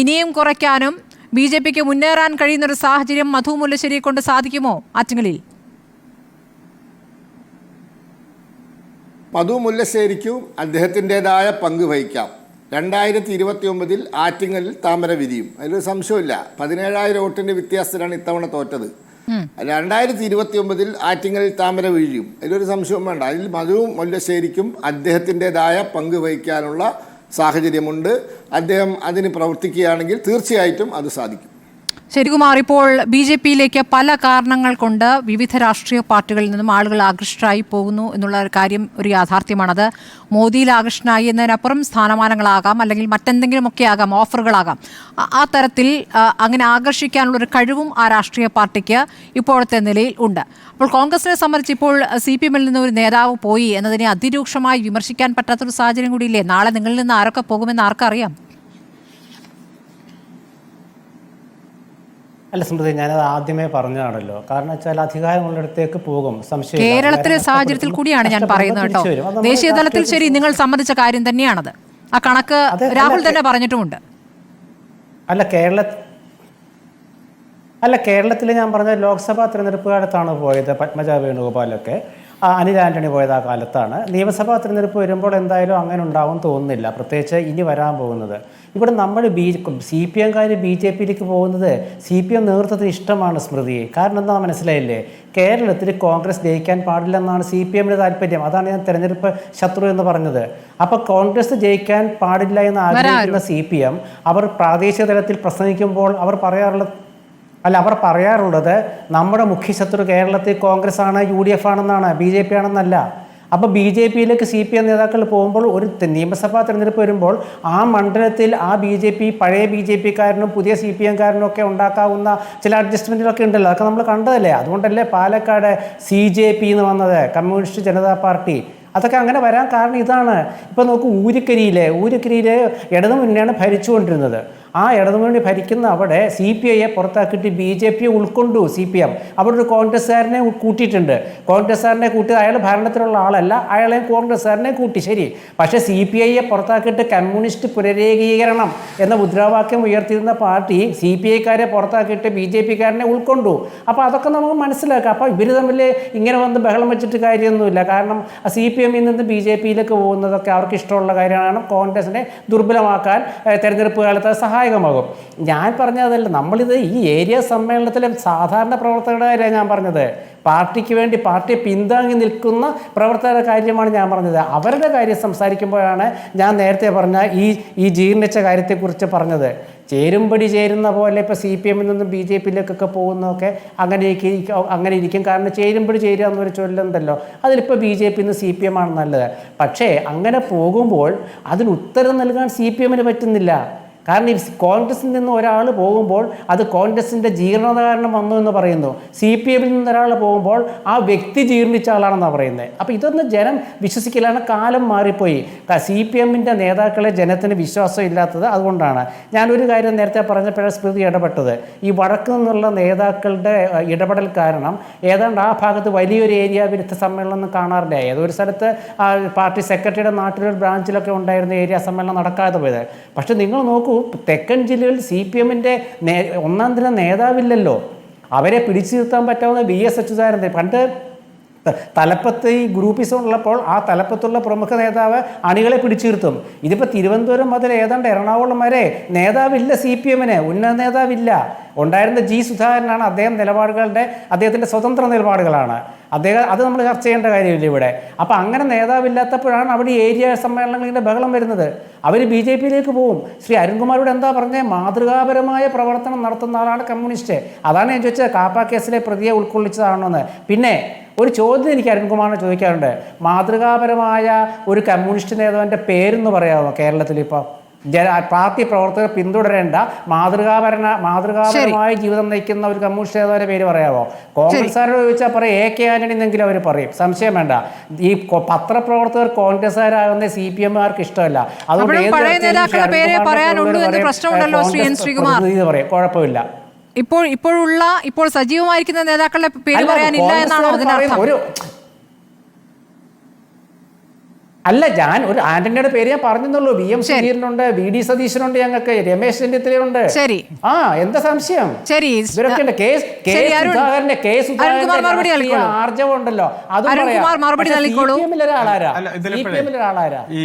ഇനിയും കുറയ്ക്കാനും BJPക്ക് മുന്നേറാൻ കഴിയുന്നൊരു സാഹചര്യം മധു മുല്ലശ്ശേരിയെ കൊണ്ട് സാധിക്കുമോ ആറ്റിങ്ങലിൽ? മധു മുല്ലശ്ശേരിക്കും അദ്ദേഹത്തിൻ്റെതായ പങ്ക് വഹിക്കാം. 2029 ആറ്റിങ്ങലിൽ താമര വിരിയും, അതിലൊരു സംശയമില്ല. 17,000 വോട്ടിൻ്റെ വ്യത്യാസത്തിലാണ് ഇത്തവണ തോറ്റത്. 2029 ആറ്റിങ്ങലിൽ താമര വീഴും, അതിലൊരു സംശയവും വേണ്ട. അതിൽ മധു മുല്ലശ്ശേരിക്കും അദ്ദേഹത്തിൻ്റെതായ പങ്ക് വഹിക്കാനുള്ള സാഹചര്യമുണ്ട്. അദ്ദേഹം അതിന് പ്രവർത്തിക്കുകയാണെങ്കിൽ തീർച്ചയായിട്ടും അത് സാധിക്കും. ശരികുമാർ, ഇപ്പോൾ BJPയിലേക്ക് പല കാരണങ്ങൾ കൊണ്ട് വിവിധ രാഷ്ട്രീയ പാർട്ടികളിൽ നിന്നും ആളുകൾ ആകൃഷ്ടരായി പോകുന്നു എന്നുള്ള ഒരു കാര്യം ഒരു യാഥാർത്ഥ്യമാണത്. മോദിയിൽ ആകൃഷ്ടനായി എന്നതിനപ്പുറം സ്ഥാനമാനങ്ങളാകാം, അല്ലെങ്കിൽ മറ്റെന്തെങ്കിലുമൊക്കെ ആകാം, ഓഫറുകളാകാം. ആ തരത്തിൽ അങ്ങനെ ആകർഷിക്കാനുള്ളൊരു കഴിവും ആ രാഷ്ട്രീയ പാർട്ടിക്ക് ഇപ്പോഴത്തെ നിലയിൽ ഉണ്ട്. അപ്പോൾ കോൺഗ്രസിനെ സംബന്ധിച്ച് ഇപ്പോൾ CPM-ൽ നിന്ന് ഒരു നേതാവ് പോയി എന്നതിനെ അതിരൂക്ഷമായി വിമർശിക്കാൻ പറ്റാത്തൊരു സാഹചര്യം കൂടിയില്ലേ? നാളെ നിങ്ങളിൽ നിന്ന് ആരൊക്കെ പോകുമെന്ന് ആർക്കറിയാം? അല്ല സ്മൃതി, ഞാനത് ആദ്യമേ പറഞ്ഞതാണല്ലോ. കാരണം വെച്ചാൽ അധികാരമുള്ളിടത്തേക്ക് പോകും, സംശയം. കേരളത്തിലെ സാഹചര്യത്തിൽ കൂടിയാണ് ഞാൻ പറയുന്നത് കേട്ടോ. ദേശീയ തലത്തിൽ ശരി, നിങ്ങൾ സമ്മതിച്ച കാര്യം തന്നെയാണത്. ആ കണക്ക് രാഹുൽ തന്നെ പറഞ്ഞിട്ടുമുണ്ട്. കേരളത്തിൽ ഞാൻ പറഞ്ഞ ലോക്സഭാ തെരഞ്ഞെടുപ്പ് കാലത്താണ് പോയത് പത്മജ വേണുഗോപാലൊക്കെ, അനിൽ ആന്റണി പോയത് ആ കാലത്താണ്. നിയമസഭാ തെരഞ്ഞെടുപ്പ് വരുമ്പോൾ എന്തായാലും അങ്ങനെ ഉണ്ടാവും തോന്നുന്നില്ല, പ്രത്യേകിച്ച് ഇനി വരാൻ പോകുന്നത്. ഇവിടെ നമ്മൾ CPM-കാർ BJP-യിലേക്ക് പോകുന്നത് CPM നേതൃത്വത്തിന് ഇഷ്ടമാണ് സ്മൃതി. കാരണം എന്താ മനസ്സിലായില്ലേ, കേരളത്തിൽ കോൺഗ്രസ് ജയിക്കാൻ പാടില്ലെന്നാണ് CPM-ന്റെ താല്പര്യം. അതാണ് ഞാൻ തെരഞ്ഞെടുപ്പ് ശത്രു എന്ന് പറഞ്ഞത്. അപ്പോൾ കോൺഗ്രസ് ജയിക്കാൻ പാടില്ല എന്ന് ആഗ്രഹിക്കുന്ന CPM അവർ പ്രാദേശിക തലത്തിൽ പ്രസംഗിക്കുമ്പോൾ അവർ പറയാറുള്ളത് നമ്മുടെ മുഖ്യശത്രു കേരളത്തിൽ കോൺഗ്രസ് ആണ്, UDF ആണെന്നാണ്, BJP ആണെന്നല്ല. അപ്പോൾ BJP-യിലേക്ക് CPM നേതാക്കൾ പോകുമ്പോൾ ഒരു നിയമസഭാ തെരഞ്ഞെടുപ്പ് വരുമ്പോൾ ആ മണ്ഡലത്തിൽ ആ BJP പഴയ BJP-കാരനും പുതിയ CPM-കാരനും ഒക്കെ ഉണ്ടാക്കാവുന്ന ചില അഡ്ജസ്റ്റ്മെൻറ്റുകളൊക്കെ ഉണ്ടല്ലോ, അതൊക്കെ നമ്മൾ കണ്ടതല്ലേ. അതുകൊണ്ടല്ലേ പാലക്കാട് CJP എന്ന് വന്നത്, കമ്മ്യൂണിസ്റ്റ് ജനതാ പാർട്ടി. അതൊക്കെ അങ്ങനെ വരാൻ കാരണം ഇതാണ്. ഇപ്പോൾ നോക്കൂ, ഊരിക്കരിയിലെ ഇടതു മുന്നണിയാണ് ഭരിച്ചുകൊണ്ടിരുന്നത്. ആ ഇടതുമുന്നണി ഭരിക്കുന്ന അവിടെ CPI-യെ പുറത്താക്കിയിട്ട് BJP-യെ ഉൾക്കൊണ്ടു CPM. അവിടെ ഒരു കോൺഗ്രസ്സുകാരനെ കൂട്ടിയിട്ടുണ്ട്. കോൺഗ്രസ്സുകാരനെ കൂട്ടി, അയാൾ ഭരണത്തിലുള്ള ആളല്ല, അയാളെ കോൺഗ്രസ്സുകാരനെ കൂട്ടി, ശരി. പക്ഷേ CPI-യെ പുറത്താക്കിയിട്ട് കമ്മ്യൂണിസ്റ്റ് പുനരേകീകരണം എന്ന മുദ്രാവാക്യം ഉയർത്തിയിരുന്ന പാർട്ടി CPI-ക്കാരെ പുറത്താക്കിയിട്ട് BJP-കാരനെ ഉൾക്കൊണ്ടു. അപ്പോൾ അതൊക്കെ നമുക്ക് മനസ്സിലാക്കാം. അപ്പോൾ ഇവർ തമ്മിൽ ഇങ്ങനെ വന്ന് ബഹളം വെച്ചിട്ട് കാര്യമൊന്നുമില്ല. കാരണം CPM-ൽ നിന്ന് BJP-യിലേക്ക് പോകുന്നതൊക്കെ അവർക്ക് ഇഷ്ടമുള്ള കാര്യമാണ്. കോൺഗ്രസിനെ ദുർബലമാക്കാൻ തെരഞ്ഞെടുപ്പ് കാലത്ത് സഹായകമാകും. ഞാൻ പറഞ്ഞതല്ല, നമ്മളിത് ഈ ഏരിയ സമ്മേളനത്തിലെ സാധാരണ പ്രവർത്തകരുടെ കാര്യമാണ് ഞാൻ പറഞ്ഞത്. പാർട്ടിക്ക് വേണ്ടി പാർട്ടിയെ പിന്താങ്ങി നിൽക്കുന്ന പ്രവർത്തകരുടെ കാര്യമാണ് ഞാൻ പറഞ്ഞത്. അവരുടെ കാര്യം സംസാരിക്കുമ്പോഴാണ് ഞാൻ നേരത്തെ പറഞ്ഞ ഈ ജീർണിച്ച കാര്യത്തെക്കുറിച്ച് പറഞ്ഞത്. ചേരുംപടി ചേരുന്ന പോലെ ഇപ്പോൾ CPM-ൽ നിന്നും BJP-യിലേക്കൊക്കെ പോകുന്നതൊക്കെ അങ്ങനെ ഇരിക്കും. കാരണം ചേരുംപടി ചേരുക എന്നൊരു ചൊല്ലുണ്ടല്ലോ, അതിലിപ്പോൾ BJP-യിൽ നിന്ന് CPM ആണ് നല്ലത്. പക്ഷേ അങ്ങനെ പോകുമ്പോൾ അതിന് ഉത്തരം നൽകാൻ CPM-ന് പറ്റുന്നില്ല. കാരണം ഈ കോൺഗ്രസിൽ നിന്ന് ഒരാൾ പോകുമ്പോൾ അത് കോൺഗ്രസിൻ്റെ ജീർണത കാരണം വന്നു എന്ന് പറയുന്നു. CPM-ൽ നിന്ന് ഒരാൾ പോകുമ്പോൾ ആ വ്യക്തി ജീർണിച്ച ആളാണെന്നാണ് പറയുന്നത്. അപ്പോൾ ഇതൊന്നും ജനം വിശ്വസിക്കലാണ്. കാലം മാറിപ്പോയി. CPM-ന്റെ നേതാക്കളെ ജനത്തിന് വിശ്വാസം ഇല്ലാത്തത് അതുകൊണ്ടാണ്. ഞാനൊരു കാര്യം നേരത്തെ പറഞ്ഞപ്പോഴാണ് സ്മൃതി ഇടപെട്ടത്. ഈ വടക്ക് നിന്നുള്ള നേതാക്കളുടെ ഇടപെടൽ കാരണം ഏതാണ്ട് ആ ഭാഗത്ത് വലിയൊരു ഏരിയ വിരുദ്ധ സമ്മേളനം കാണാറില്ല. ഏതൊരു സ്ഥലത്ത് പാർട്ടി സെക്രട്ടറിയുടെ നാട്ടിലൊരു ബ്രാഞ്ചിലൊക്കെ ഉണ്ടായിരുന്ന ഏരിയ സമ്മേളനം നടക്കാതെ പോയത്. പക്ഷെ നിങ്ങൾ നോക്കൂ, തെക്കൻ ജില്ലയിൽ CPM-ന്റെ ഒന്നാം ദിന നേതാവില്ലല്ലോ. അവരെ പിടിച്ചു നിർത്താൻ പറ്റാവുന്ന VS അച്യുതാനന്ദൻ. പണ്ട് തലപ്പത്ത് ഈ ഗ്രൂപ്പിസം ഉള്ളപ്പോൾ ആ തലപ്പത്തുള്ള പ്രമുഖ നേതാവ് അണികളെ പിടിച്ചു നിർത്തും. ഇതിപ്പോൾ തിരുവനന്തപുരം മുതൽ ഏതാണ്ട് എറണാകുളം വരെ നേതാവില്ല, CPM-ന് ഉന്നത നേതാവില്ല. ഉണ്ടായിരുന്ന G. സുധാകരനാണ്. അദ്ദേഹത്തിൻ്റെ സ്വതന്ത്ര നിലപാടുകളാണ് അത് നമ്മൾ ചർച്ച ചെയ്യേണ്ട കാര്യമില്ല ഇവിടെ. അപ്പോൾ അങ്ങനെ നേതാവില്ലാത്തപ്പോഴാണ് അവിടെ ഏരിയ സമ്മേളനങ്ങളുടെ ബഹളം വരുന്നത്. അവർ BJP-യിലേക്ക് പോകും. ശ്രീ അരുൺകുമാരോട് എന്താ പറഞ്ഞത്, മാതൃകാപരമായ പ്രവർത്തനം നടത്തുന്ന ആളാണ് കമ്മ്യൂണിസ്റ്റ്. അതാണ് ഞാൻ ചോദിച്ചത്, കാപ്പ കേസിലെ പ്രതിയെ ഉൾക്കൊള്ളിച്ചതാണോ എന്ന്. പിന്നെ ഒരു ചോദ്യം എനിക്ക് അരുൺകുമാറിനെ ചോദിക്കാറുണ്ട്, മാതൃകാപരമായ ഒരു കമ്മ്യൂണിസ്റ്റ് നേതാവിൻ്റെ പേരെന്ന് പറയാമോ കേരളത്തിൽ? ഇപ്പോൾ പാർട്ടി പ്രവർത്തകർ പിന്തുടരേണ്ട മാതൃകാപരമായ ജീവിതം നയിക്കുന്ന ഒരു കമ്മ്യൂണിസ്റ്റ് നേതാവിന്റെ പേര് പറയാമോ? കോൺഗ്രസ്സുകാരോട് ചോദിച്ചാൽ പറയും AK ആന്റണി എന്നെങ്കിലും അവർ പറയും, സംശയം വേണ്ട. ഈ പത്രപ്രവർത്തകർ കോൺഗ്രസ്സുകാരാകുന്ന CPM-കാർക്ക് ഇഷ്ടമല്ല. അതുകൊണ്ട് കുഴപ്പമില്ല. ഇപ്പോൾ സജീവമായിരിക്കുന്ന നേതാക്കളുടെ പേര് പറയാനില്ല എന്നാണോ അതിനർത്ഥം? അല്ല, ഞാൻ ഒരു ആന്റണിയുടെ പേര് ഞാൻ പറഞ്ഞെന്നുള്ളൂ. VM സുധീരനുണ്ട്, VD സതീശനുണ്ട്, ഞങ്ങൾക്ക് രമേശ് ചെന്നിത്തലയുണ്ട്. ശരി, എന്താ സംശയം? ശരി, ഇവരൊക്കെ ഉണ്ട്. ആർജവം ഉണ്ടല്ലോ, അതും ഒരാളാരാ ഈ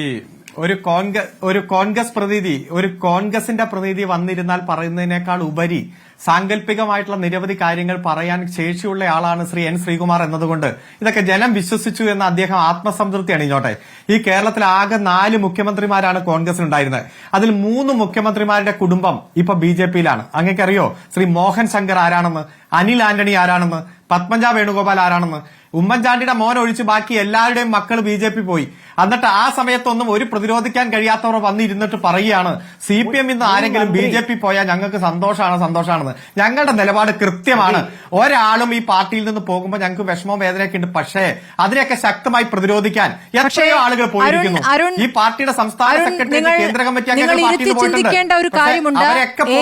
ഒരു കോൺഗ്രസിന്റെ പ്രതിനിധി വന്നിരുന്നാൽ പറയുന്നതിനേക്കാൾ ഉപരി സാങ്കല്പികമായിട്ടുള്ള നിരവധി കാര്യങ്ങൾ പറയാൻ ശേഷിയുള്ള ആളാണ് ശ്രീ N. ശ്രീകുമാർ എന്നതുകൊണ്ട് ഇതൊക്കെ ജനം വിശ്വസിച്ചു എന്ന അദ്ദേഹം ആത്മസംതൃപ്തി അണിഞ്ഞോട്ടെ. ഈ കേരളത്തിൽ ആകെ 4 മുഖ്യമന്ത്രിമാരാണ് കോൺഗ്രസിനുണ്ടായിരുന്നത്. അതിൽ 3 മുഖ്യമന്ത്രിമാരുടെ കുടുംബം ഇപ്പൊ BJP-യിലാണ്. അങ്ങേക്കറിയോ ശ്രീ മോഹൻ ശങ്കർ ആരാണെന്ന്, അനിൽ ആന്റണി ആരാണെന്ന്, പത്മജ വേണുഗോപാൽ ആരാണെന്ന്? ഉമ്മൻചാണ്ടിയുടെ മോൻ ഒഴിച്ച് ബാക്കി എല്ലാവരുടെയും മക്കൾ BJP പോയി. എന്നിട്ട് ആ സമയത്തൊന്നും ഒരു പ്രതിരോധിക്കാൻ കഴിയാത്തവർ വന്നിരുന്നിട്ട് പറയുകയാണ് CPM ഇന്ന് ആരെങ്കിലും BJP പോയാൽ ഞങ്ങൾക്ക് സന്തോഷമാണെന്ന്. ഞങ്ങളുടെ നിലപാട് കൃത്യമാണ്. ഒരാളും ഈ പാർട്ടിയിൽ നിന്ന് പോകുമ്പോൾ ഞങ്ങൾക്ക് വിഷമവും വേദനയൊക്കെ ഉണ്ട്. പക്ഷേ അതിനെയൊക്കെ ശക്തമായി പ്രതിരോധിക്കാൻ എത്രയോ ആളുകൾ പോയിരിക്കുന്നു. ഈ പാർട്ടിയുടെ സംസ്ഥാന സെക്രട്ടറി, കേന്ദ്ര കമ്മിറ്റി അംഗങ്ങൾ ചിന്തിക്കേണ്ട ഒരു കാര്യമുണ്ട്.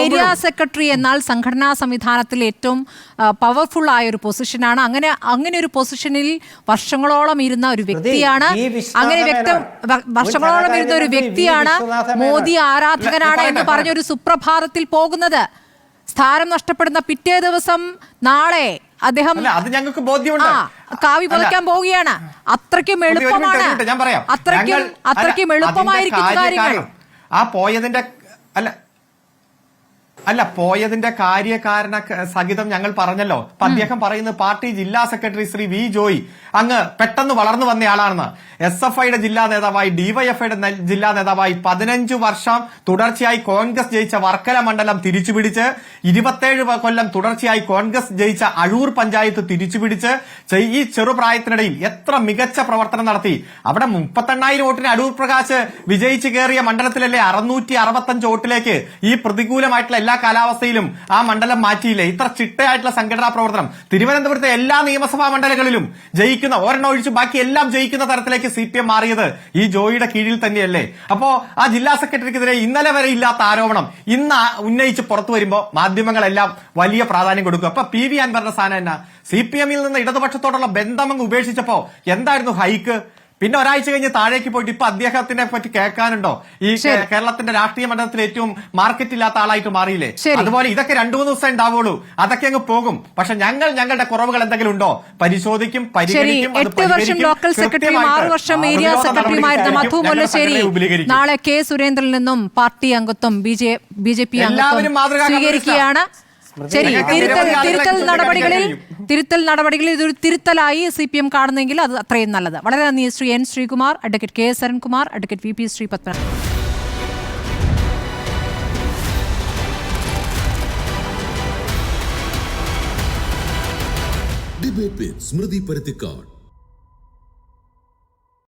ഏരിയ സെക്രട്ടറി എന്നാൽ സംഘടനാ സംവിധാനത്തിൽ ഏറ്റവും പവർഫുൾ ആയ ഒരു പൊസിഷനാണ്. അങ്ങനെ ഒരു പൊസിഷനിൽ വർഷങ്ങളോളം ഇരുന്ന ഒരു വ്യക്തിയാണ്. അങ്ങനെ വർഷങ്ങളോളം ഇരുന്ന ഒരു വ്യക്തിയാണ് മോദി ആരാധകനാണ് എന്ന് പറഞ്ഞൊരു സുപ്രഭാതത്തിൽ പോകുന്നത്. സ്ഥാനം നഷ്ടപ്പെടുന്ന പിറ്റേ ദിവസം നാളെ അദ്ദേഹം അത് ഞങ്ങൾക്ക് ബോധ്യമുണ്ട്, കാവി പുതയ്ക്കാൻ പോവുകയാണ്. അത്രയ്ക്കും എളുപ്പമാണ്, അത്രയ്ക്കും എളുപ്പമായിരിക്കുന്ന കാര്യങ്ങൾ. ആ പോയതിന്റെ പോയതിന്റെ കാര്യകാരണ സഹിതം ഞങ്ങൾ പറഞ്ഞല്ലോ. അപ്പൊ അദ്ദേഹം പറയുന്നത് പാർട്ടി ജില്ലാ സെക്രട്ടറി ശ്രീ വി ജോയ് അങ്ങ് പെട്ടെന്ന് വളർന്നു വന്നയാളാണെന്ന്. SFIയുടെ ജില്ലാ നേതാവായി, DYFIയുടെ ജില്ലാ നേതാവായി 15 വർഷം തുടർച്ചയായി കോൺഗ്രസ് ജയിച്ച വർക്കല മണ്ഡലം തിരിച്ചുപിടിച്ച്, 27 കൊല്ലം തുടർച്ചയായി കോൺഗ്രസ് ജയിച്ച അഴൂർ പഞ്ചായത്ത് തിരിച്ചുപിടിച്ച്, ഈ ചെറുപ്രായത്തിനിടയിൽ എത്ര മികച്ച പ്രവർത്തനം നടത്തി. അവിടെ 38,000 വോട്ടിന് അടൂർ പ്രകാശ് വിജയിച്ചു കയറിയ മണ്ഡലത്തിലല്ലേ 665 വോട്ടിലേക്ക് ഈ പ്രതികൂലമായിട്ടുള്ള എല്ലാ കാലാവസ്ഥയിലും ആ മണ്ഡലം മാറ്റിയില്ലേ? ഇത്ര ചിട്ടയായിട്ടുള്ള സംഘടനാ പ്രവർത്തനം തിരുവനന്തപുരത്തെ എല്ലാ നിയമസഭാ മണ്ഡലങ്ങളിലും ജയിക്കുന്ന, ഒരെണ്ണം ഒഴിച്ച് ബാക്കി എല്ലാം ജയിക്കുന്ന തരത്തിലേക്ക് CPM മാറിയത് ഈ ജോയിയുടെ കീഴിൽ തന്നെയല്ലേ? അപ്പോ ആ ജില്ലാ സെക്രട്ടറിക്കെതിരെ ഇന്നലെ വരെ ഇല്ലാത്ത ആരോപണം ഇന്ന് ഉന്നയിച്ച് പുറത്തു വരുമ്പോൾ മാധ്യമങ്ങളെല്ലാം വലിയ പ്രാധാന്യം കൊടുക്കും. അപ്പൊ PV അൻവറിന്റെ സ്ഥാനം എന്നാ? CPM-ൽ നിന്ന് ഇടതുപക്ഷത്തോടുള്ള ബന്ധമങ്ങ് ഉപേക്ഷിച്ചപ്പോ എന്തായിരുന്നു ഹൈക്ക്? പിന്നെ ഒരാഴ്ച കഴിഞ്ഞ് താഴേക്ക് പോയിട്ട് ഇപ്പൊ അദ്ദേഹത്തിനെ പറ്റി കേൾക്കാനുണ്ടോ? ഈ കേരളത്തിന്റെ രാഷ്ട്രീയ മണ്ഡലത്തിൽ ഏറ്റവും മാർക്കറ്റ് ഇല്ലാത്ത ആളായിട്ട് മാറിയില്ലേ? അതുപോലെ ഇതൊക്കെ 2-3 ദിവസം ഉണ്ടാവുള്ളൂ, അതൊക്കെ അങ്ങ് പോകും. പക്ഷെ ഞങ്ങളുടെ കുറവുകൾ എന്തെങ്കിലും ഉണ്ടോ പരിശോധിക്കും, പരിഹരിക്കും. 8 വർഷം ലോക്കൽ സെക്രട്ടറിയും 6 വർഷം ഏരിയ സെക്രട്ടറിയുമായിരുന്ന മധു മുല്ലശ്ശേരി നാളെ K സുരേന്ദ്രനിൽ നിന്നും പാർട്ടി അംഗത്വം BJP അംഗത്വം സ്വീകരിക്കുകയാണ്. ശരി, തിരുത്തൽ നടപടികളിൽ ഇതൊരു തിരുത്തലായി CPM കാണുന്നെങ്കിൽ അത് അത്രയും നല്ലത്. വളരെ നന്ദി Shri N Sreekumar, advocate KS Arunkumar, advocate VP Sreepadmanabhan. Debate വിത്ത് സ്മൃതി പരുത്തിക്കാട്.